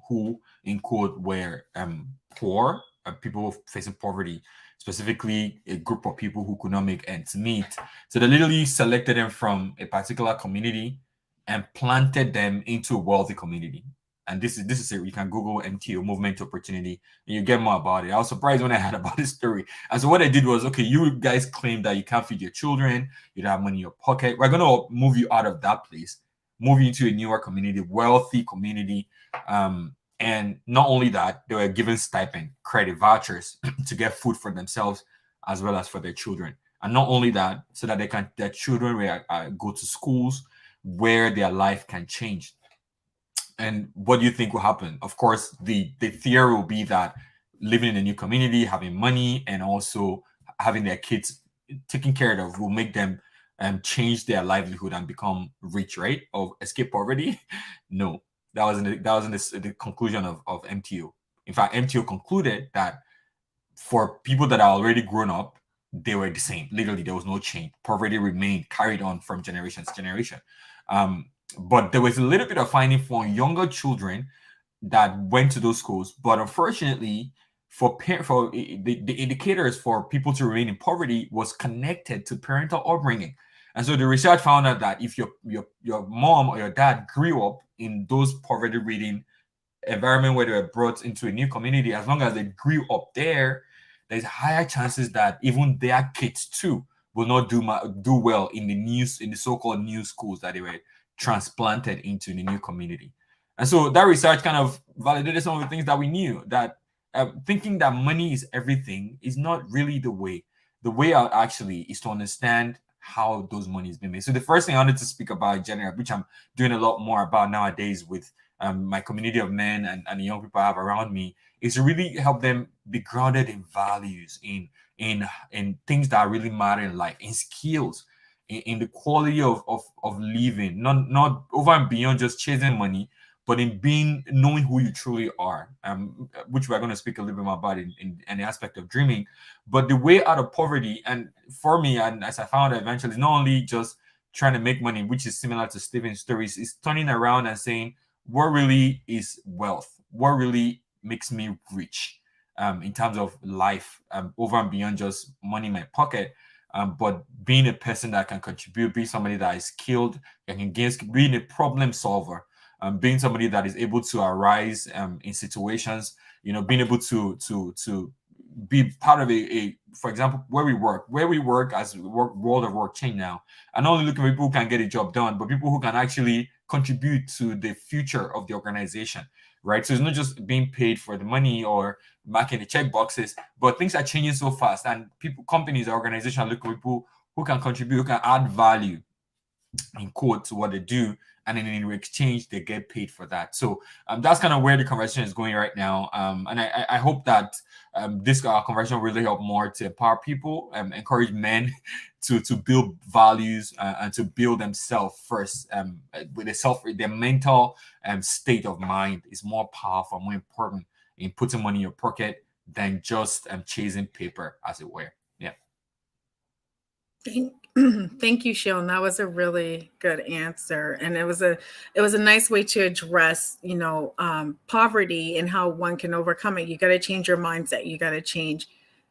who, in quote, were poor, people facing poverty, specifically a group of people who could not make ends meet. So they literally selected them from a particular community and planted them into a wealthy community. And this is it. You can Google MTO, Movement to Opportunity, and you get more about it. I was surprised when I heard about this story. And so what I did was, okay, you guys claim that you can't feed your children, you don't have money in your pocket. We're going to move you out of that place, move you into a newer community, wealthy community. And not only that, they were given stipend, credit vouchers to get food for themselves as well as for their children. And not only that, so that their children will go to schools where their life can change. And what do you think will happen? Of course, the theory will be that living in a new community, having money, and also having their kids taken care of will make them change their livelihood and become rich, right? Or escape poverty. No, that wasn't the conclusion of MTO. In fact, MTO concluded that for people that are already grown up, they were the same. Literally, there was no change. Poverty remained, carried on from generation to generation. But there was a little bit of finding for younger children that went to those schools. But unfortunately, for the indicators for people to remain in poverty was connected to parental upbringing. And so the research found out that if your mom or your dad grew up in those poverty-ridden environment where they were brought into a new community, as long as they grew up there, there's higher chances that even their kids too will not do well in the so-called new schools that they were transplanted into the new community. And so that research kind of validated some of the things that we knew, that thinking that money is everything is not really the way. The way out actually is to understand how those money is being made. So the first thing I wanted to speak about in general, which I'm doing a lot more about nowadays with my community of men and the young people I have around me, is to really help them be grounded in values, in things that really matter in life, in skills, in the quality of living, not over and beyond just chasing money, but in knowing who you truly are, which we're going to speak a little bit more about in the aspect of dreaming. But the way out of poverty, and for me, and as I found eventually, is not only just trying to make money, which is similar to Stephen's stories, is turning around and saying, what really is wealth? What really makes me rich in terms of life, over and beyond just money in my pocket? But being a person that can contribute, being somebody that is skilled, being a problem solver, being somebody that is able to arise in situations, being able to be part of for example, where we work as world of work change now, and not only looking for people who can get a job done, but people who can actually contribute to the future of the organization, right? So it's not just being paid for the money or marking the check boxes, but things are changing so fast, and companies, organizations are looking for people who can contribute, who can add value, in quote, to what they do, and then in exchange they get paid for that. So that's kind of where the conversation is going right now, and I hope that this conversation will really help more to empower people, encourage men to build values and to build themselves first. With their mental state of mind is more powerful, more important in putting money in your pocket than just chasing paper, as it were. Yeah. Thank you, Shion. That was a really good answer, and it was a nice way to address, poverty and how one can overcome it. You got to change your mindset. You got to change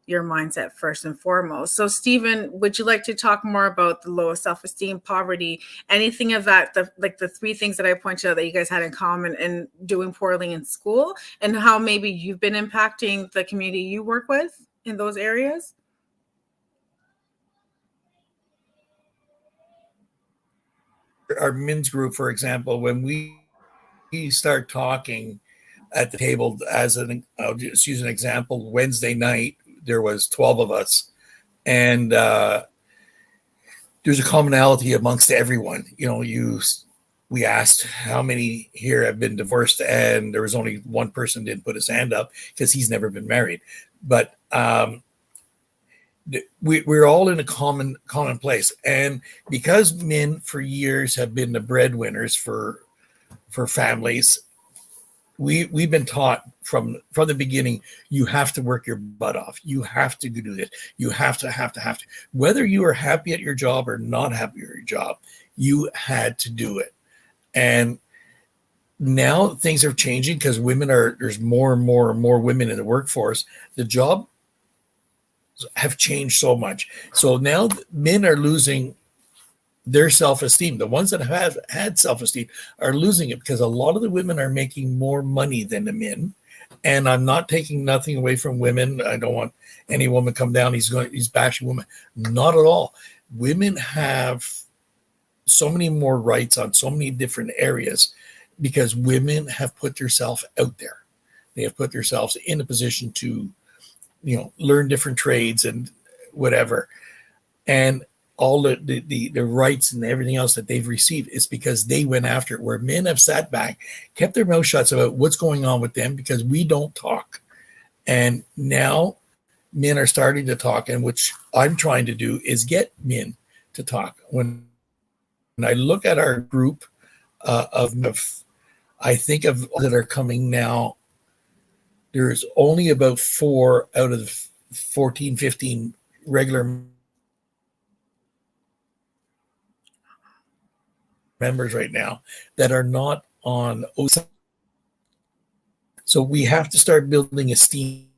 your mindset first and foremost. So, Stephen, would you like to talk more about the low self-esteem, poverty, anything of that, the three things that I pointed out that you guys had in common and doing poorly in school, and how maybe you've been impacting the community you work with in those areas? our men's group, for example, when we start talking at the table, I'll just use an example. Wednesday night, there was 12 of us, and there's a commonality amongst everyone. We asked how many here have been divorced, and there was only one person didn't put his hand up because he's never been married. But we're all in a common place, and because men for years have been the breadwinners for families, we've been taught from the beginning, you have to work your butt off. You have to do this. You have to. Whether you are happy at your job or not happy at your job, you had to do it. And now things are changing because there's more and more women in the workforce. The job have changed so much. So now men are losing their self-esteem. The ones that have had self-esteem are losing it because a lot of the women are making more money than the men. And I'm not taking nothing away from women. I don't want any woman come down. He's bashing women. Not at all. Women have so many more rights on so many different areas because women have put themselves out there. They have put themselves in a position to, learn different trades and whatever. And all the rights and everything else that they've received is because they went after it, where men have sat back, kept their mouth shut about what's going on with them because we don't talk. And now men are starting to talk, and which I'm trying to do is get men to talk. When I look at our group I think of that are coming now, there's only about 4 out of the 14, 15 regular members right now that are not on OSA. So we have to start building esteem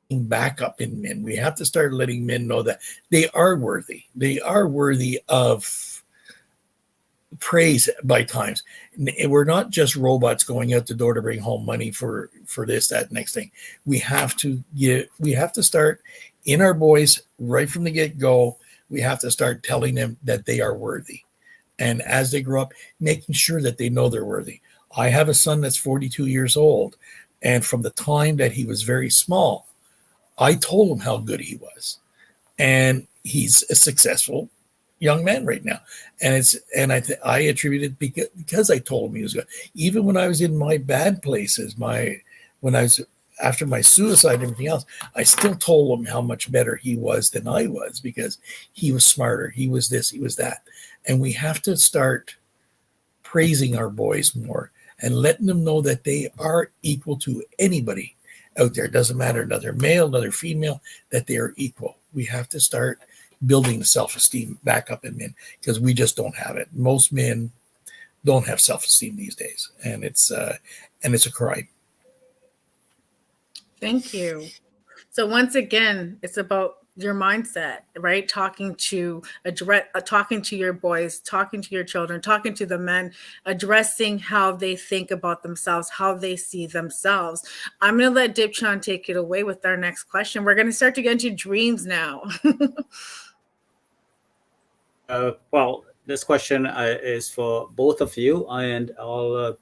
back up in men. We have to start letting men know that they are worthy. They are worthy of praise by times. We're not just robots going out the door to bring home money for this, that, next thing. We have to start in our boys right from the get-go. We have to start telling them that they are worthy. And as they grow up, making sure that they know they're worthy. I have a son that's 42 years old. And from the time that he was very small, I told him how good he was. And he's a successful young man right now. And I attribute it because I told him he was good. Even when I was in my bad places, when I was after my suicide and everything else, I still told him how much better he was than I was because he was smarter. He was this, he was that. And we have to start praising our boys more and letting them know that they are equal to anybody out there. It doesn't matter, another male, another female, that they are equal. We have to start building the self-esteem back up in men because we just don't have it. Most men don't have self-esteem these days, and it's a crime. Thank you. So once again, it's about your mindset, right? Talking to your boys, talking to your children, talking to the men, addressing how they think about themselves, how they see themselves. I'm going to let Dipchand take it away with our next question. We're going to start to get into dreams now. Well, this question is for both of you, and I'll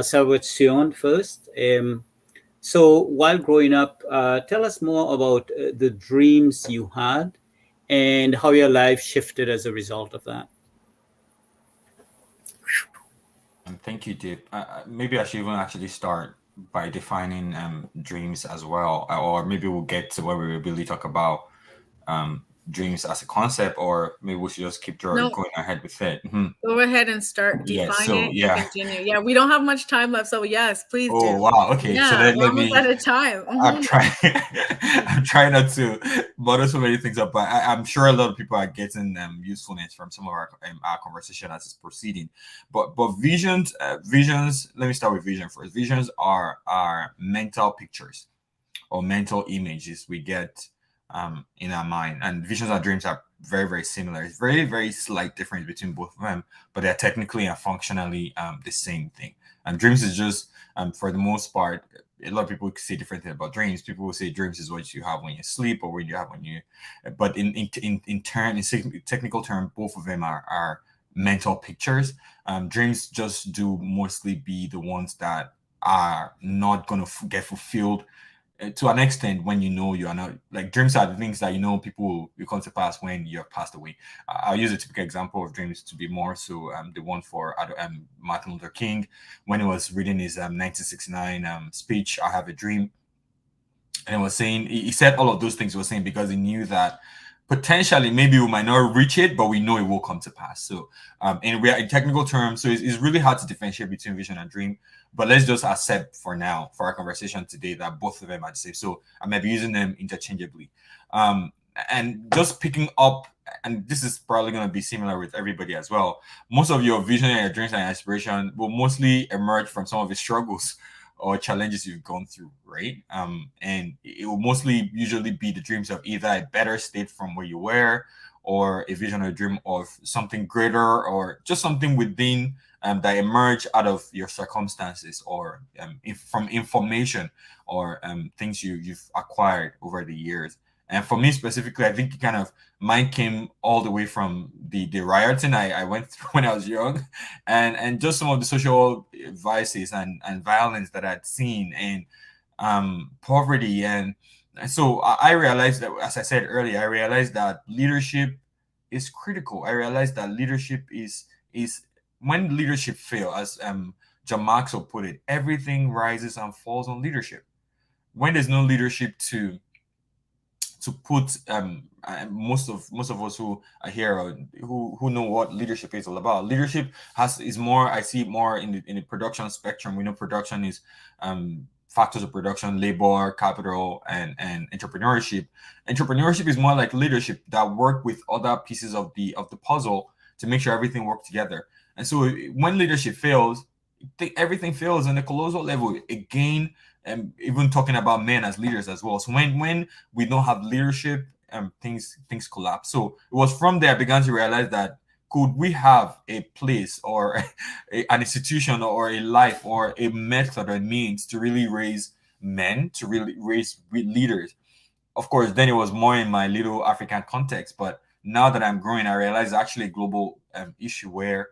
start with Sion first. So while growing up, tell us more about the dreams you had and how your life shifted as a result of that. Thank you, Dip. Maybe I should even actually start by defining dreams as well, or maybe we'll get to where we really talk about dreams as a concept, or maybe we should just keep going ahead with it. Mm-hmm. Go ahead and start defining it and continue. Yeah, we don't have much time left, so yes, please do. Oh wow, okay. Yeah, so then we're almost out of time. Mm-hmm. I'm trying not to muddle so many things up, but I'm sure a lot of people are getting usefulness from some of our conversation as it's proceeding. But visions, let me start with vision first. Visions are mental pictures or mental images we get in our mind, and visions and dreams are very, very similar. It's very, very slight difference between both of them, but they're technically and functionally the same thing. And dreams is just for the most part, a lot of people say different things about dreams. People will say dreams is what you have when you sleep or when you have when you, but in technical term, both of them are mental pictures. Dreams just do mostly be the ones that are not going to get fulfilled to an extent when you know you are not. Like, dreams are the things that people will come to pass when you're passed away. I'll use a typical example of dreams to be more so the one for Martin Luther King when he was reading his 1969 speech, "I Have a Dream," and was saying, he said all of those things. He was saying because he knew that potentially maybe we might not reach it, but we know it will come to pass. So in technical terms, so it's really hard to differentiate between vision and dream, but let's just accept for now, for our conversation today, that both of them are the same. So I might be using them interchangeably. And just picking up, and this is probably going to be similar with everybody as well, most of your vision and your dreams and aspiration will mostly emerge from some of the struggles or challenges you've gone through, right? And it will mostly usually be the dreams of either a better state from where you were, or a vision or a dream of something greater, or just something within that emerge out of your circumstances, or from information, or things you've acquired over the years. And for me specifically, I think mine came all the way from the rioting I went through when I was young, and just some of the social vices and violence that I'd seen, and poverty. And so I realized that, as I said earlier, I realized that leadership is critical. I realized that leadership is when leadership fails, as John Maxwell put it, everything rises and falls on leadership. When there's no leadership to put most of us who are here, who know what leadership is all about. Leadership is more, I see it more in the production spectrum. We know production is factors of production, labor, capital, and entrepreneurship. Entrepreneurship is more like leadership that work with other pieces of the puzzle to make sure everything works together. And so when leadership fails, everything fails on a colossal level. Again, even talking about men as leaders as well. So when we don't have leadership, things collapse. So it was from there I began to realize that, could we have a place or an institution or a life or a method or means to really raise men, to really raise leaders? Of course, then it was more in my little African context, but now that I'm growing, I realize it's actually a global issue where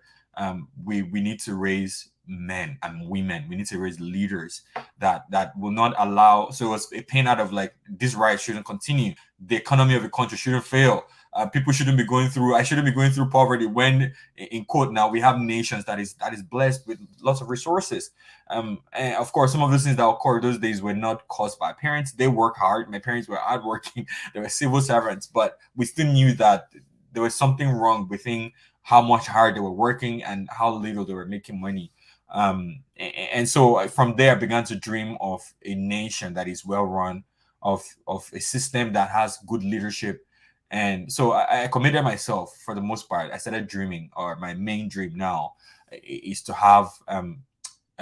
we need to raise men and women. We need to raise leaders that will not allow. So it was a pain out of, like, this riot shouldn't continue. The economy of the country shouldn't fail. People shouldn't be going through. I shouldn't be going through poverty when, in quote, now we have nations that is blessed with lots of resources. And of course, some of those things that occurred those days were not caused by parents. They work hard. My parents were hardworking. They were civil servants, but we still knew that there was something wrong within how much hard they were working and how little they were making money. And so from there, I began to dream of a nation that is well run, of a system that has good leadership. And so I committed myself for the most part. I started dreaming, or my main dream now is to have and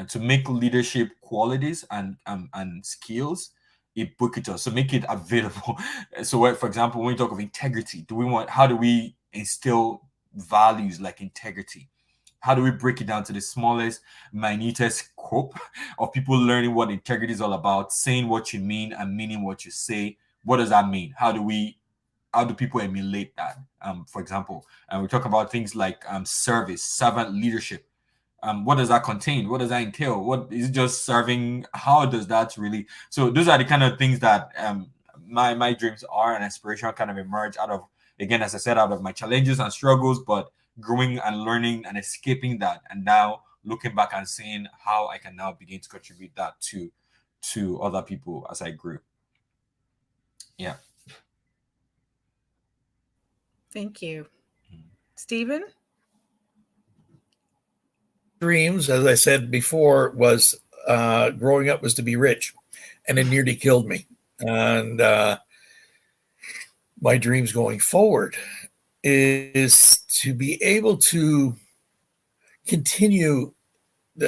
to make leadership qualities and skills ubiquitous, so make it available. So, for example, when we talk of integrity, how do we instill values like integrity? How do we break it down to the smallest, minutest scope of people learning what integrity is all about, saying what you mean and meaning what you say? What does that mean? How do people emulate that? For example, and we talk about things like service, servant leadership. What does that contain? What does that entail? What is it, just serving? How does that really? So those are the kind of things that my dreams are, and aspiration kind of emerge out of, again, as I said, out of my challenges and struggles, but growing and learning and escaping that, and now looking back and seeing how I can now begin to contribute that to other people as I grew. Yeah. Thank you. Stephen? Dreams, as I said before, was growing up was to be rich, and it nearly killed me. And my dreams going forward is to be able to continue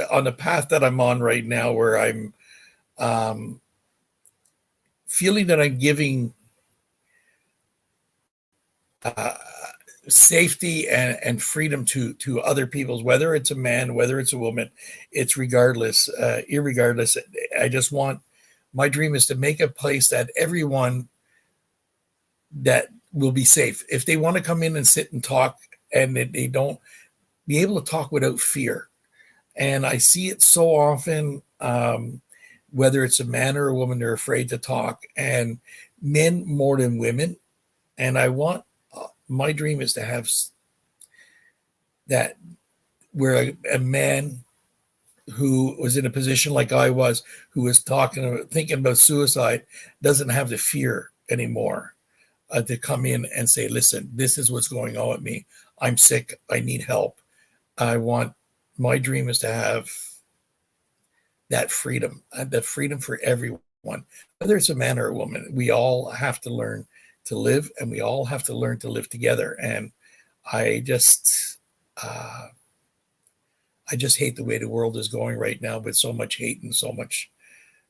on the path that I'm on right now, where I'm feeling that I'm giving safety and freedom to other people's, whether it's a man, whether it's a woman, it's irregardless. I just want, my dream is to make a place that everyone that will be safe. If they want to come in and sit and talk and they don't, be able to talk without fear. And I see it so often, whether it's a man or a woman, they're afraid to talk, and men more than women. And I want, my dream is to have that, where a man who was in a position like I was, who was thinking about suicide, doesn't have the fear anymore to come in and say, listen, this is what's going on with me. I'm sick. I need help. My dream is to have that freedom, the freedom for everyone, whether it's a man or a woman. We all have to learn to live, and we all have to learn to live together. And I just hate the way the world is going right now, with so much hate and so much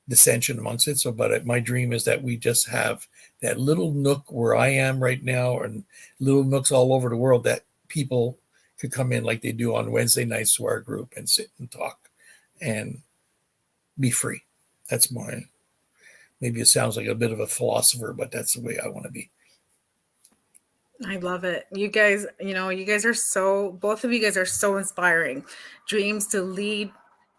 dissension amongst it. But my dream is that we just have that little nook where I am right now, and little nooks all over the world, that people could come in like they do on Wednesday nights to our group and sit and talk and be free. That's maybe it sounds like a bit of a philosopher, but that's the way I want to be. I love it. You guys, both of you guys are so inspiring. Dreams to lead,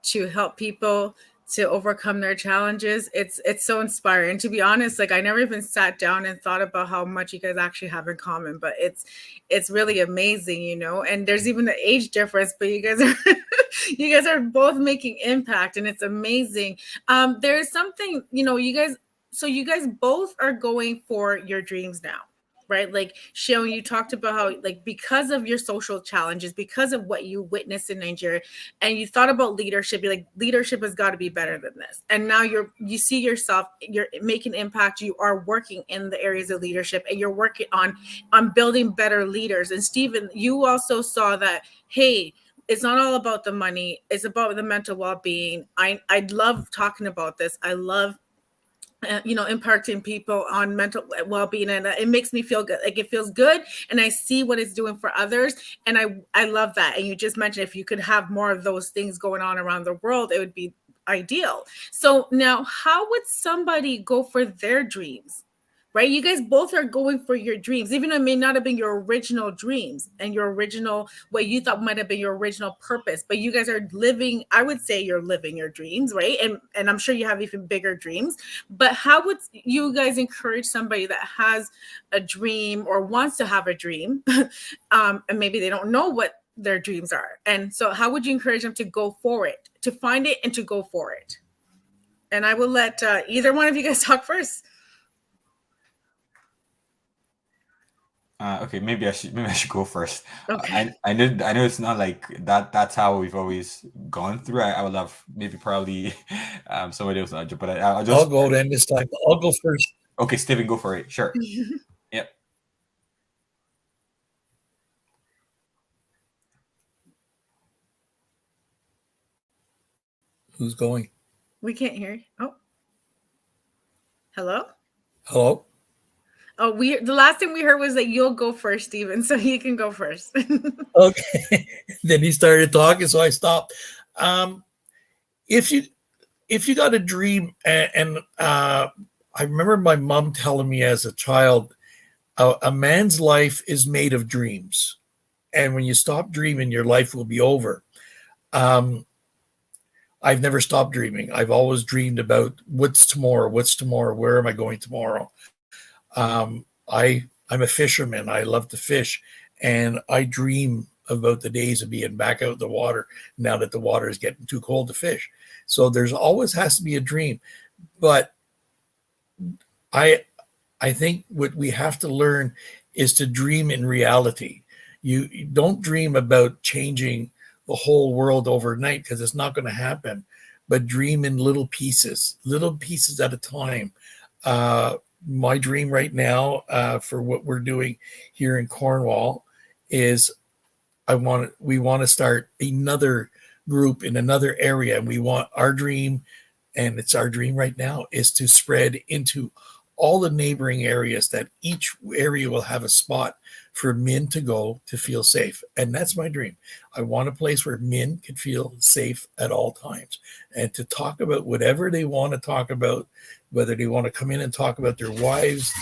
to help people to overcome their challenges. It's so inspiring. To be honest, like, I never even sat down and thought about how much you guys actually have in common, but it's really amazing, and there's even the age difference, but you guys are both making impact, and it's amazing. There's something, you guys both are going for your dreams now, right? Like, Sharon, you talked about how, like, because of your social challenges, because of what you witnessed in Nigeria, and you thought about leadership, you're like, leadership has got to be better than this. And now you see yourself, you're making impact, you are working in the areas of leadership, and you're working on building better leaders. And Stephen, you also saw that, hey, it's not all about the money, it's about the mental well-being. I love talking about this. I love impacting people on mental well-being, and it makes me feel good. Like, it feels good, and I see what it's doing for others, and I love that. And you just mentioned, if you could have more of those things going on around the world, it would be ideal. So now, how would somebody go for their dreams? Right? You guys both are going for your dreams, even though it may not have been your original dreams and your original, what you thought might have been your original purpose, but you guys are living, I would say you're living your dreams, right? And I'm sure you have even bigger dreams. But how would you guys encourage somebody that has a dream or wants to have a dream, and maybe they don't know what their dreams are? And so how would you encourage them to go for it, to find it and to go for it? And I will let either one of you guys talk first. Okay, maybe I should go first. Okay. I know it's not like that. That's how we've always gone through. I would love maybe probably somebody else, but I'll go then this time. I'll go first. Okay, Steven, go for it. Sure. Yep. Who's going? We can't hear you. Oh. Hello? Hello? Oh, the last thing we heard was that you'll go first, Stephen, so you can go first. Okay. Then he started talking, so I stopped. If you got a dream, and I remember my mom telling me as a child, a man's life is made of dreams, and when you stop dreaming, your life will be over. I've never stopped dreaming. I've always dreamed about what's tomorrow, where am I going tomorrow? I'm a fisherman. I love to fish, and I dream about the days of being back out in the water now that the water is getting too cold to fish. So there's always has to be a dream. But I think what we have to learn is to dream in reality. You don't dream about changing the whole world overnight, because it's not going to happen, but dream in little pieces at a time. My dream right now for what we're doing here in Cornwall is we want to start another group in another area, and we want our dream, and it's our dream right now, is to spread into all the neighboring areas, that each area will have a spot for men to go to feel safe. And that's my dream. I want a place where men can feel safe at all times, and to talk about whatever they want to talk about, whether they want to come in and talk about their wives,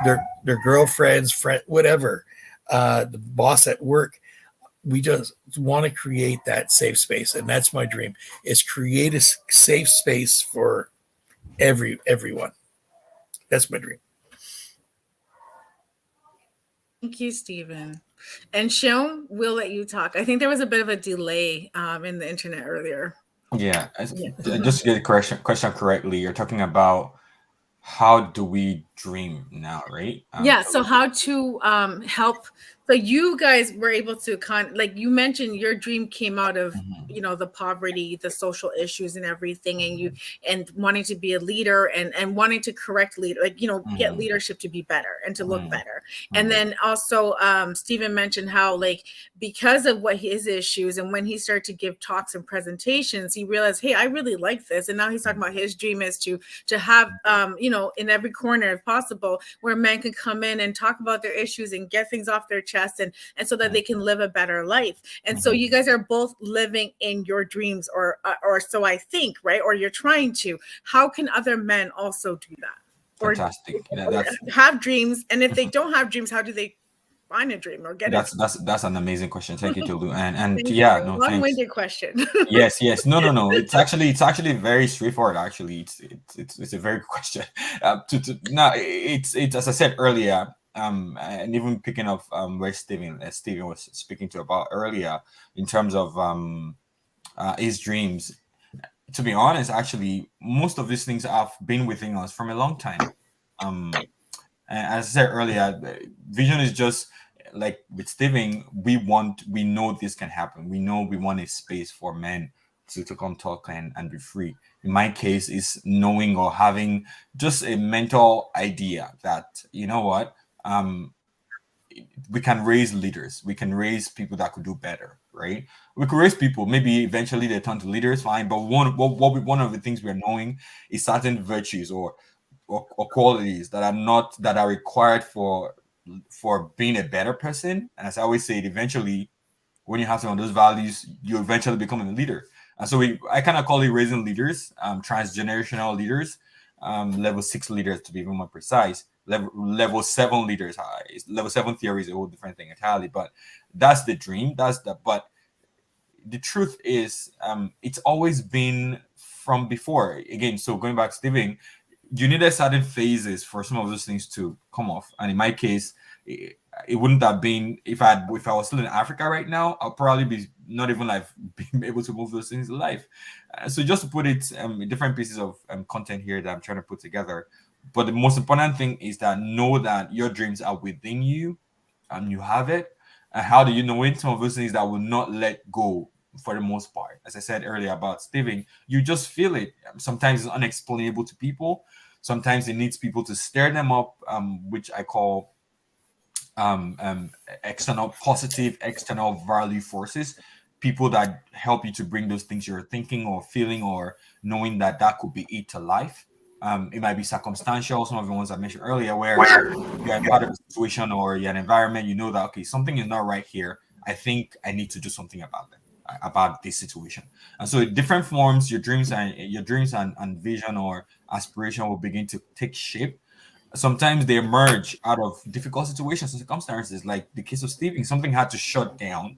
their girlfriends, whatever, the boss at work. we just want to create that safe space, and that's my dream, is create a safe space for everyone. That's my dream. Thank you, Stephen. And Shim, we'll let you talk. I think there was a bit of a delay in the internet earlier. Yeah, just to get the question correctly, you're talking about how do we dream now, right? Yeah, so how to help. So you guys were able to like you mentioned, your dream came out of the poverty, the social issues and everything, and wanting to be a leader and wanting to correct leader, like get leadership to be better and to look better. And then also Stephen mentioned how, like, because of what his issues, and when he started to give talks and presentations, he realized, hey, I really like this. And now he's talking about his dream is to have in every corner, if possible, where men can come in and talk about their issues and get things off their chest, and so that they can live a better life. And so you guys are both living in your dreams, or so I think, right? Or you're trying to. How can other men also do that? Fantastic. Or have dreams, and if they don't have dreams, how do they find a dream or get that's an amazing question. Thank you, Tolu. And thanks. Long-winded question. yes. No. It's actually very straightforward. Actually, it's a very good question. It's as I said earlier. And even picking up where Stephen was speaking to about earlier in terms of his dreams. To be honest, actually, most of these things have been within us from a long time. And as I said earlier, vision is just like with Stephen. We know this can happen. We know we want a space for men to come talk and be free. In my case, is knowing or having just a mental idea that, you know what, we can raise leaders. We can raise people that could do better, right? We could raise people. Maybe eventually they turn to leaders, fine. But one of the things we're knowing is certain virtues or qualities that are required for being a better person. And as I always say, eventually, when you have some of those values, you eventually become a leader. And so I kind of call it raising leaders, transgenerational leaders, level 6 leaders to be even more precise. Level 7 leaders. Level 7 theory is a whole different thing entirely, but that's the dream. But the truth is, it's always been from before. Again, so going back to Stephen, you needed certain phases for some of those things to come off. And in my case, it wouldn't have been if I was still in Africa right now, I'll probably be not even like being able to move those things in life. So just to put it in different pieces of content here that I'm trying to put together. But the most important thing is that know that your dreams are within you and you have it. And how do you know it? Some of those things that will not let go for the most part. As I said earlier about Stephen, you just feel it. Sometimes it's unexplainable to people. Sometimes it needs people to stir them up, which I call positive external value forces. People that help you to bring those things you're thinking or feeling or knowing that could be it to life. It might be circumstantial. Some of the ones I mentioned earlier, where you're in part of a situation or you're in an environment, you know that, okay, something is not right here. I think I need to do something about this situation. And so in different forms, your dreams and vision or aspiration will begin to take shape. Sometimes they emerge out of difficult situations and circumstances, like the case of Stephen. Something had to shut down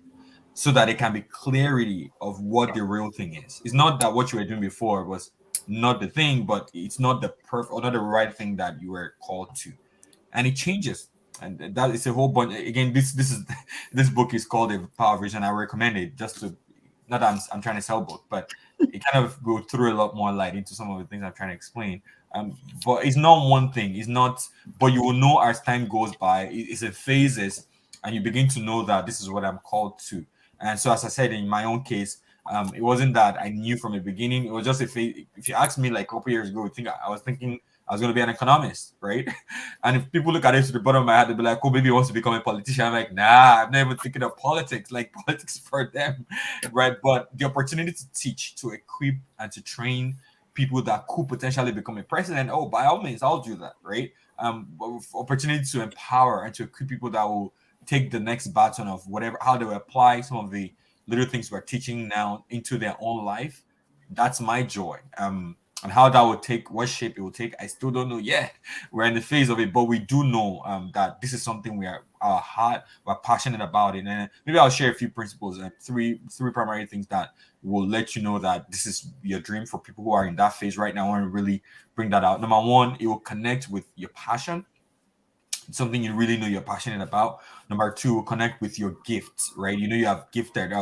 so that it can be clarity of what the real thing is. It's not that what you were doing before was not the thing, but it's not the perfect or not the right thing that you were called to, and it changes. And that is a whole bunch. Again, this book is called The Power of Vision. I recommend it just to, not that I'm trying to sell book, but it kind of go through a lot more light into some of the things I'm trying to explain. But it's not one thing. It's not. But you will know as time goes by. It's a phases, and you begin to know that this is what I'm called to. And so, as I said, in my own case, it wasn't that I knew from the beginning. It was just a phase. If you asked me like a couple years ago, I was thinking I was going to be an economist, right? And if people look at it to the bottom of my head, they'll be like, oh, maybe he wants to become a politician. I'm like, nah, I'm not even thinking of politics. Like, politics for them, right? But the opportunity to teach, to equip, and to train people that could potentially become a president, oh, by all means, I'll do that, right? Opportunity to empower and to equip people that will take the next baton of whatever, how they will apply some of the little things we're teaching now into their own life. That's my joy. And how that would take, what shape it will take, I still don't know yet. We're in the phase of it, but we do know that this is something we are we're passionate about it. And maybe I'll share a few principles and three primary things that will let you know that this is your dream for people who are in that phase right now. I want to really bring that out. Number one, it will connect with your passion. It's something you really know you're passionate about. Number two, connect with your gifts, right? You know you have gifted.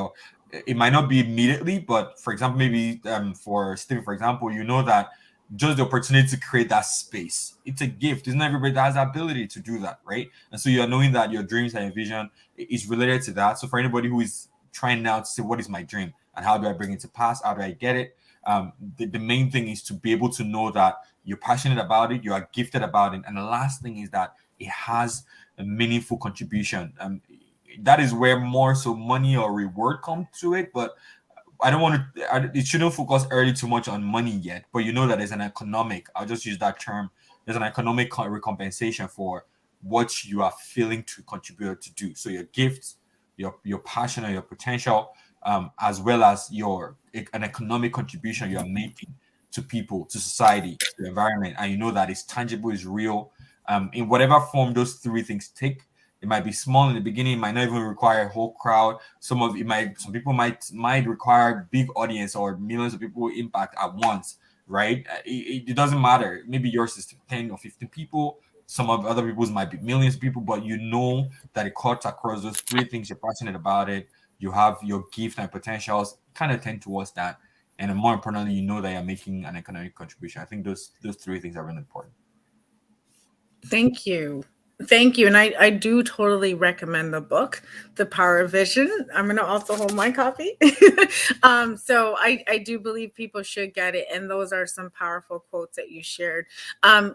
It might not be immediately, but for example, maybe for Steve, for example, you know that just the opportunity to create that space, it's a gift. It's not everybody that has the ability to do that, right? And so you're knowing that your dreams and your vision is related to that. So for anybody who is trying now to say, what is my dream and how do I bring it to pass? How do I get it? The main thing is to be able to know that you're passionate about it, you are gifted about it. And the last thing is that it has a meaningful contribution. That is where more so money or reward come to it, but I don't want to, it shouldn't focus early too much on money yet, but you know that there's an economic, I'll just use that term, there's an economic recompensation for what you are feeling to contribute to do. So your gifts, your passion and your potential, as well as an economic contribution you are making to people, to society, to the environment, and you know that it's tangible, it's real, in whatever form those three things take. It might be small in the beginning, it might not even require a whole crowd. Some people might require big audience or millions of people impact at once, right? It doesn't matter. Maybe yours is 10 or 15 people. Some of other people's might be millions of people, but you know that it cuts across those three things. You're passionate about it. You have your gift and potentials, kind of tend towards that. And then more importantly, you know that you're making an economic contribution. I think those three things are really important. Thank you. Thank you. And I do totally recommend the book, The Power of Vision. I'm going to also hold my copy. So I do believe people should get it. And those are some powerful quotes that you shared.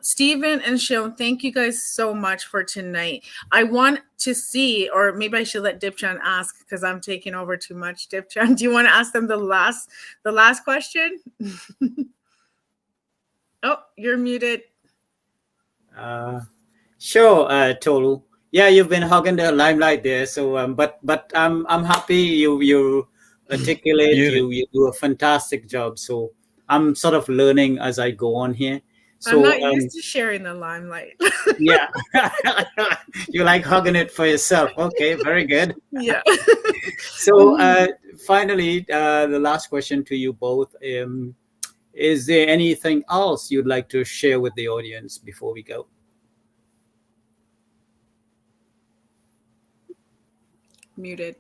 Stephen and Sean, thank you guys so much for tonight. I want to see, or maybe I should let Dipchand ask because I'm taking over too much. Dipchand, do you want to ask them the last question? Oh, you're muted. Sure, Tolu. Yeah, you've been hogging the limelight there. So, but I'm happy you articulate. you do a fantastic job. So I'm sort of learning as I go on here. So I'm not used to sharing the limelight. Yeah, you like hugging it for yourself. Okay, very good. Yeah. So finally, the last question to you both. Is there anything else you'd like to share with the audience before we go? Muted.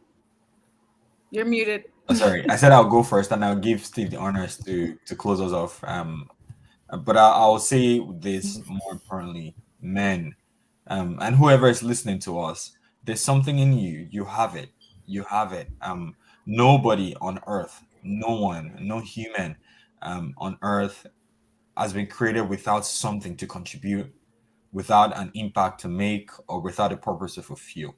You're muted. Oh, sorry, I said I'll go first, and I'll give Steve the honors to close us off. But I'll say this more importantly, men, and whoever is listening to us, there's something in you. You have it. You have it. Nobody on earth, no one, no human, on earth has been created without something to contribute, without an impact to make, or without a purpose to fulfill.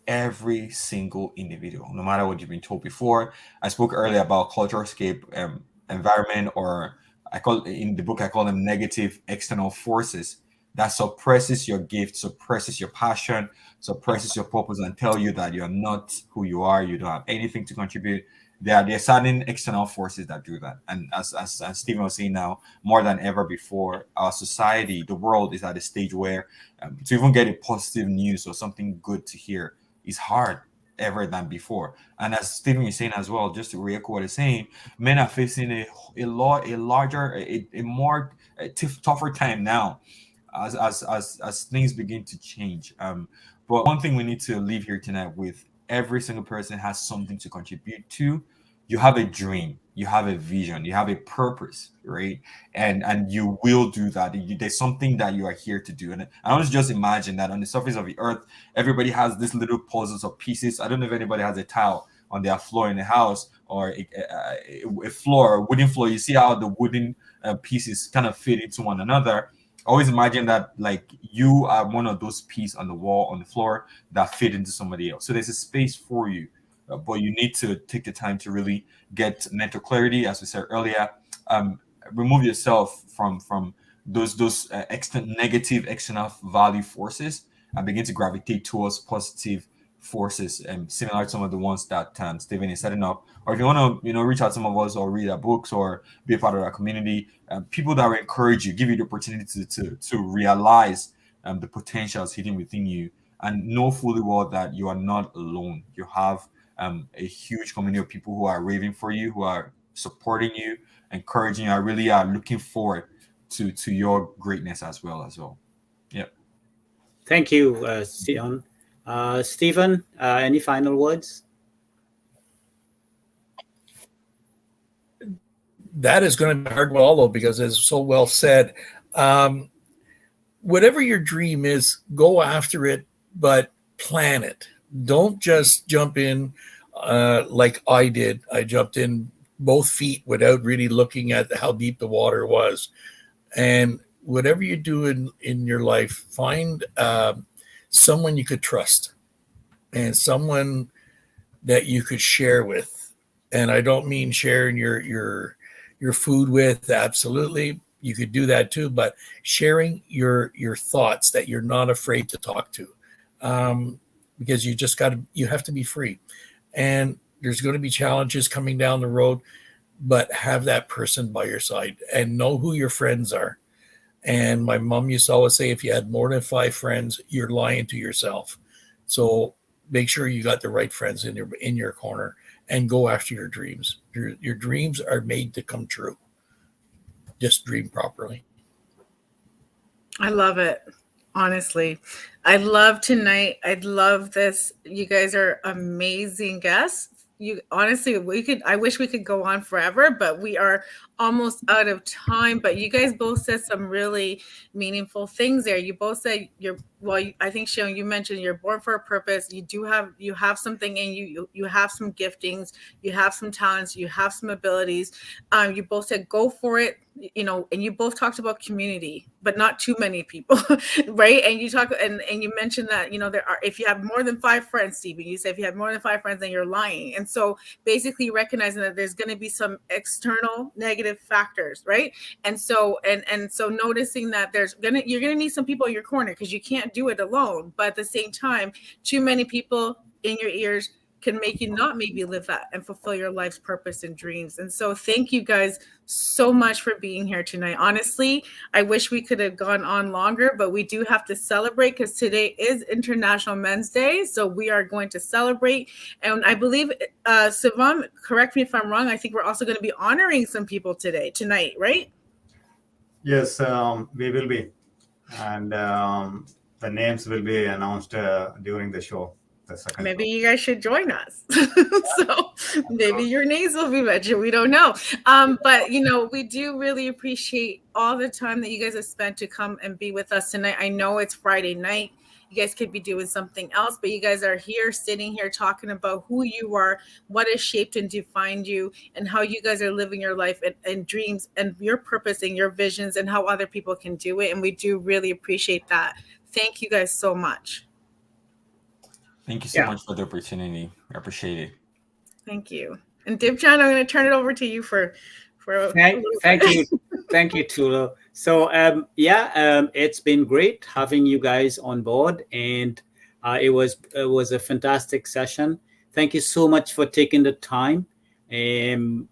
Every single individual, no matter what you've been told before. I spoke earlier about cultural scape, environment, or I call them negative external forces that suppresses your gift, suppresses your passion, suppresses your purpose, and tell you that you're not who you are, you don't have anything to contribute. There are certain external forces that do that. And as Stephen was saying now, more than ever before, our society, the world is at a stage where to even get a positive news or something good to hear is hard ever than before. And as Stephen is saying as well, just to re-echo what he's saying, men are facing a tougher time now as things begin to change. But one thing we need to leave here tonight with: every single person has something to contribute to. You have a dream, you have a vision, you have a purpose, right? And you will do that. There's something that you are here to do. And I want to just imagine that on the surface of the earth, everybody has these little puzzles or pieces. I don't know if anybody has a tile on their floor in the house, or a wooden floor. You see how the wooden pieces kind of fit into one another. Always imagine that like you are one of those pieces on the wall, on the floor, that fit into somebody else. So there's a space for you, but you need to take the time to really get mental clarity, as we said earlier. Remove yourself from those negative external value forces and begin to gravitate towards positive forces, similar to some of the ones that Stephen is setting up. Or if you want to, reach out to some of us or read our books or be a part of our community, people that will encourage you, give you the opportunity to realize the potentials hidden within you, and know fully well that you are not alone. You have a huge community of people who are raving for you, who are supporting you, encouraging you. I really are looking forward to your greatness as well. Yeah. Thank you, Sion. Stephen, any final words? That is going to be hard well, though, because it's so well said. Whatever your dream is, go after it, but plan it. Don't just jump in like I did. I jumped in both feet without really looking at how deep the water was. And whatever you do in your life, find someone you could trust and someone that you could share with. And I don't mean sharing your food with. Absolutely, you could do that too, but sharing your thoughts that you're not afraid to talk to, because you have to be free. And there's going to be challenges coming down the road, but have that person by your side and know who your friends are. And my mom used to always say, if you had more than 5 friends, you're lying to yourself. So make sure you got the right friends in your corner and go after your dreams. Your dreams are made to come true. Just dream properly. I love it. Honestly, I love tonight. I love this. You guys are amazing guests. You honestly, I wish we could go on forever, but we are almost out of time. But you guys both said some really meaningful things there. You both said I think Sharon, you mentioned you're born for a purpose. You have something in you. You have some giftings. You have some talents. You have some abilities. You both said go for it. And you both talked about community, but not too many people, right? And you you mentioned that if you have more than 5 friends, Stephen, you said if you have more than 5 friends, then you're lying. And so basically recognizing that there's going to be some external negative factors, right? And so noticing that you're gonna need some people in your corner because you can't do it alone. But at the same time, too many people in your ears can make you not maybe live that and fulfill your life's purpose and dreams. And so thank you guys so much for being here tonight. Honestly, I wish we could have gone on longer, but we do have to celebrate because today is International Men's Day. So we are going to celebrate. And I believe, Sivan, correct me if I'm wrong, I think we're also going to be honoring some people tonight, right? Yes, we will be. And the names will be announced during the show. Maybe you guys should join us. So maybe your names will be mentioned. We don't know. But, we do really appreciate all the time that you guys have spent to come and be with us tonight. I know it's Friday night. You guys could be doing something else, but you guys are here, sitting here, talking about who you are, what has shaped and defined you, and how you guys are living your life and dreams and your purpose and your visions and how other people can do it. And we do really appreciate that. Thank you guys so much. Thank you so much for the opportunity. I appreciate it. Thank you. And Dipchand, I'm going to turn it over to you for Thank you. Thank you, Tulu. So, it's been great having you guys on board, and it was a fantastic session. Thank you so much for taking the time, and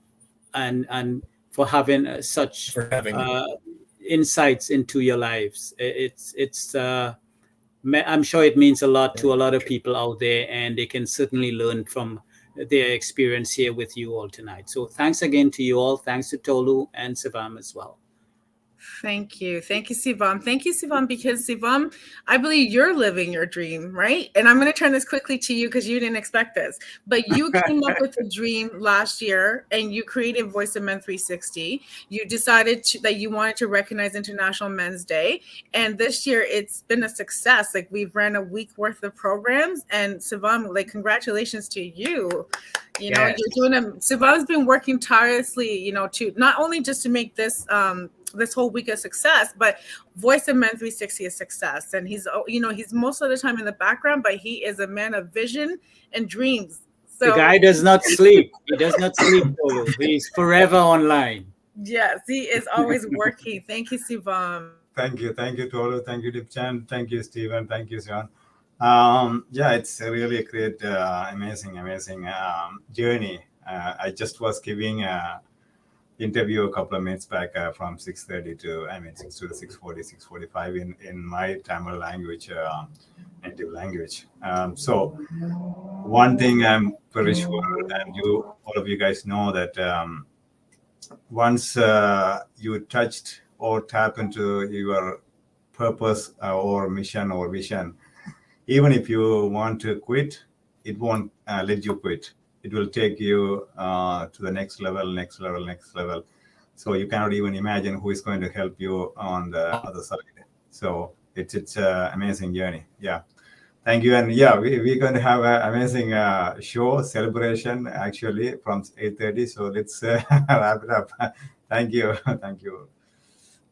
for having such insights into your lives. I'm sure it means a lot to a lot of people out there, and they can certainly learn from their experience here with you all tonight. So thanks again to you all. Thanks to Tolu and Sivam as well. Thank you. Thank you, Sivam. Thank you, Sivam, because Sivam, I believe you're living your dream, right? And I'm going to turn this quickly to you because you didn't expect this, but you came up with a dream last year and you created Voice of Men360. You decided that you wanted to recognize International Men's Day. And this year it's been a success. Like we've ran a week worth of programs, and Sivam, like congratulations to you. You're doing Sivam's been working tirelessly, to not only just to make this whole week a success, but Voice of Men360 a success. And he's most of the time in the background, but he is a man of vision and dreams. So the guy does not sleep. He does not sleep, Tolu. He's forever online. Yes, he is always working. Thank you, Sivam. Thank you, Tolu. Thank you, Dipchand. Thank you, Stephen. Thank you, Sean. Yeah, it's a really great, amazing journey. I just was giving a interview a couple of minutes back from 6:30 to 6 to 6:40, 6:45 in my Tamil language, native language. So one thing I'm very sure, and all of you guys know that once you touched or tap into your purpose or mission or vision, even if you want to quit, it won't let you quit. It will take you to the next level, next level, next level. So you cannot even imagine who is going to help you on the other side. So it's an amazing journey. Yeah. Thank you. And yeah, we're going to have an amazing show celebration actually from 8:30. So let's wrap it up. Thank you. Thank you.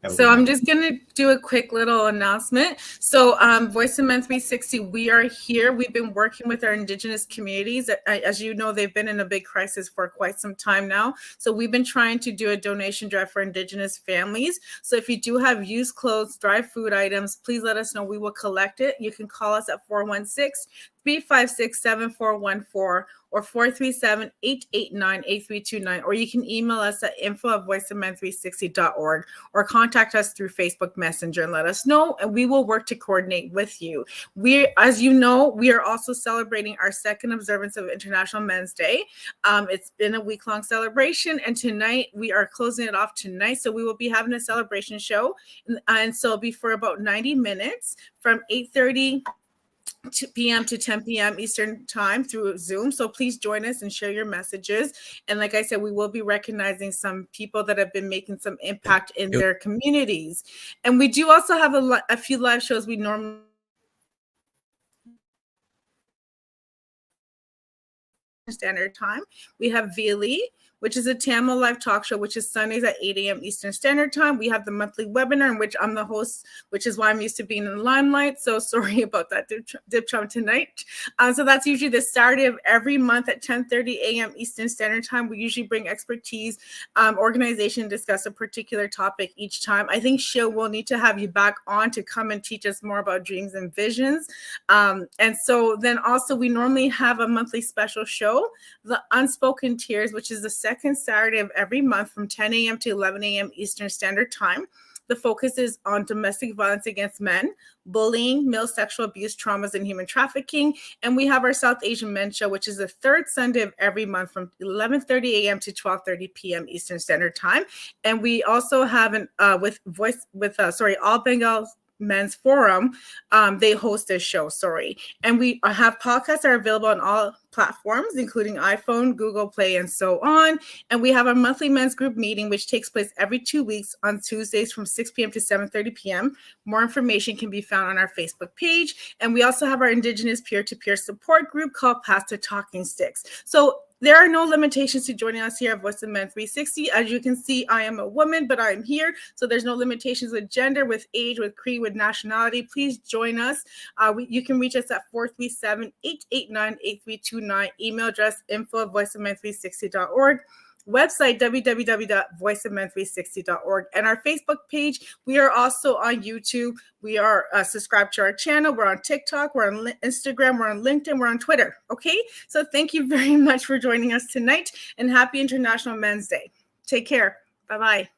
So I'm just going to do a quick little announcement. So Voice of Men360, we are here. We've been working with our Indigenous communities. As you know, they've been in a big crisis for quite some time now. So we've been trying to do a donation drive for Indigenous families. So if you do have used clothes, dry food items, please let us know. We will collect it. You can call us at 416-356-7414 or 437-889-8329, or you can email us at info@voiceofmen360.org or contact us through Facebook Messenger and let us know, and we will work to coordinate with you. As you know, we are also celebrating our second observance of International Men's Day. It's been a week-long celebration, and tonight we are closing it off tonight. So we will be having a celebration show, and so it'll be for about 90 minutes from 8:30 p.m. to 10 p.m. Eastern time through Zoom. So please join us and share your messages. And like I said, we will be recognizing some people that have been making some impact in their communities. And we do also have a few live shows we normally Standard Time. We have Vili, which is a Tamil live talk show, which is Sundays at 8 a.m. Eastern Standard Time. We have the monthly webinar in which I'm the host, which is why I'm used to being in the limelight. So sorry about that, Dipchand, tonight. So that's usually the Saturday of every month at 10:30 a.m. Eastern Standard Time. We usually bring expertise, organization, discuss a particular topic each time. I think Shil will need to have you back on to come and teach us more about dreams and visions. And so then also we normally have a monthly special show, The Unspoken Tears, which is the second Saturday of every month from 10 a.m. to 11 a.m. Eastern Standard Time. The focus is on domestic violence against men, bullying, male sexual abuse, traumas, and human trafficking. And we have our South Asian Men Show, which is the third Sunday of every month from 11:30 a.m. to 12:30 p.m. Eastern Standard Time. And we also have All Bengal Men's Forum. They host this show, and we have podcasts that are available on all platforms, including iPhone, Google Play, and so on. And we have our monthly men's group meeting, which takes place every 2 weeks on Tuesdays from 6 p.m. to 7:30 p.m. More information can be found on our Facebook page. And we also have our Indigenous peer-to-peer support group called Path to Talking Sticks. So there are no limitations to joining us here at Voice of Men360. As you can see, I am a woman, but I'm here. So there's no limitations with gender, with age, with creed, with nationality. Please join us. You can reach us at 437-889-8329. Email address info@voiceofmen360.org. Website www.voiceofmen360.org, and our Facebook page. We are also on YouTube. We are subscribed to our channel. We're on TikTok. We're on Instagram. We're on LinkedIn. We're on Twitter. Okay, so thank you very much for joining us tonight, and happy International Men's Day. Take care. Bye-bye.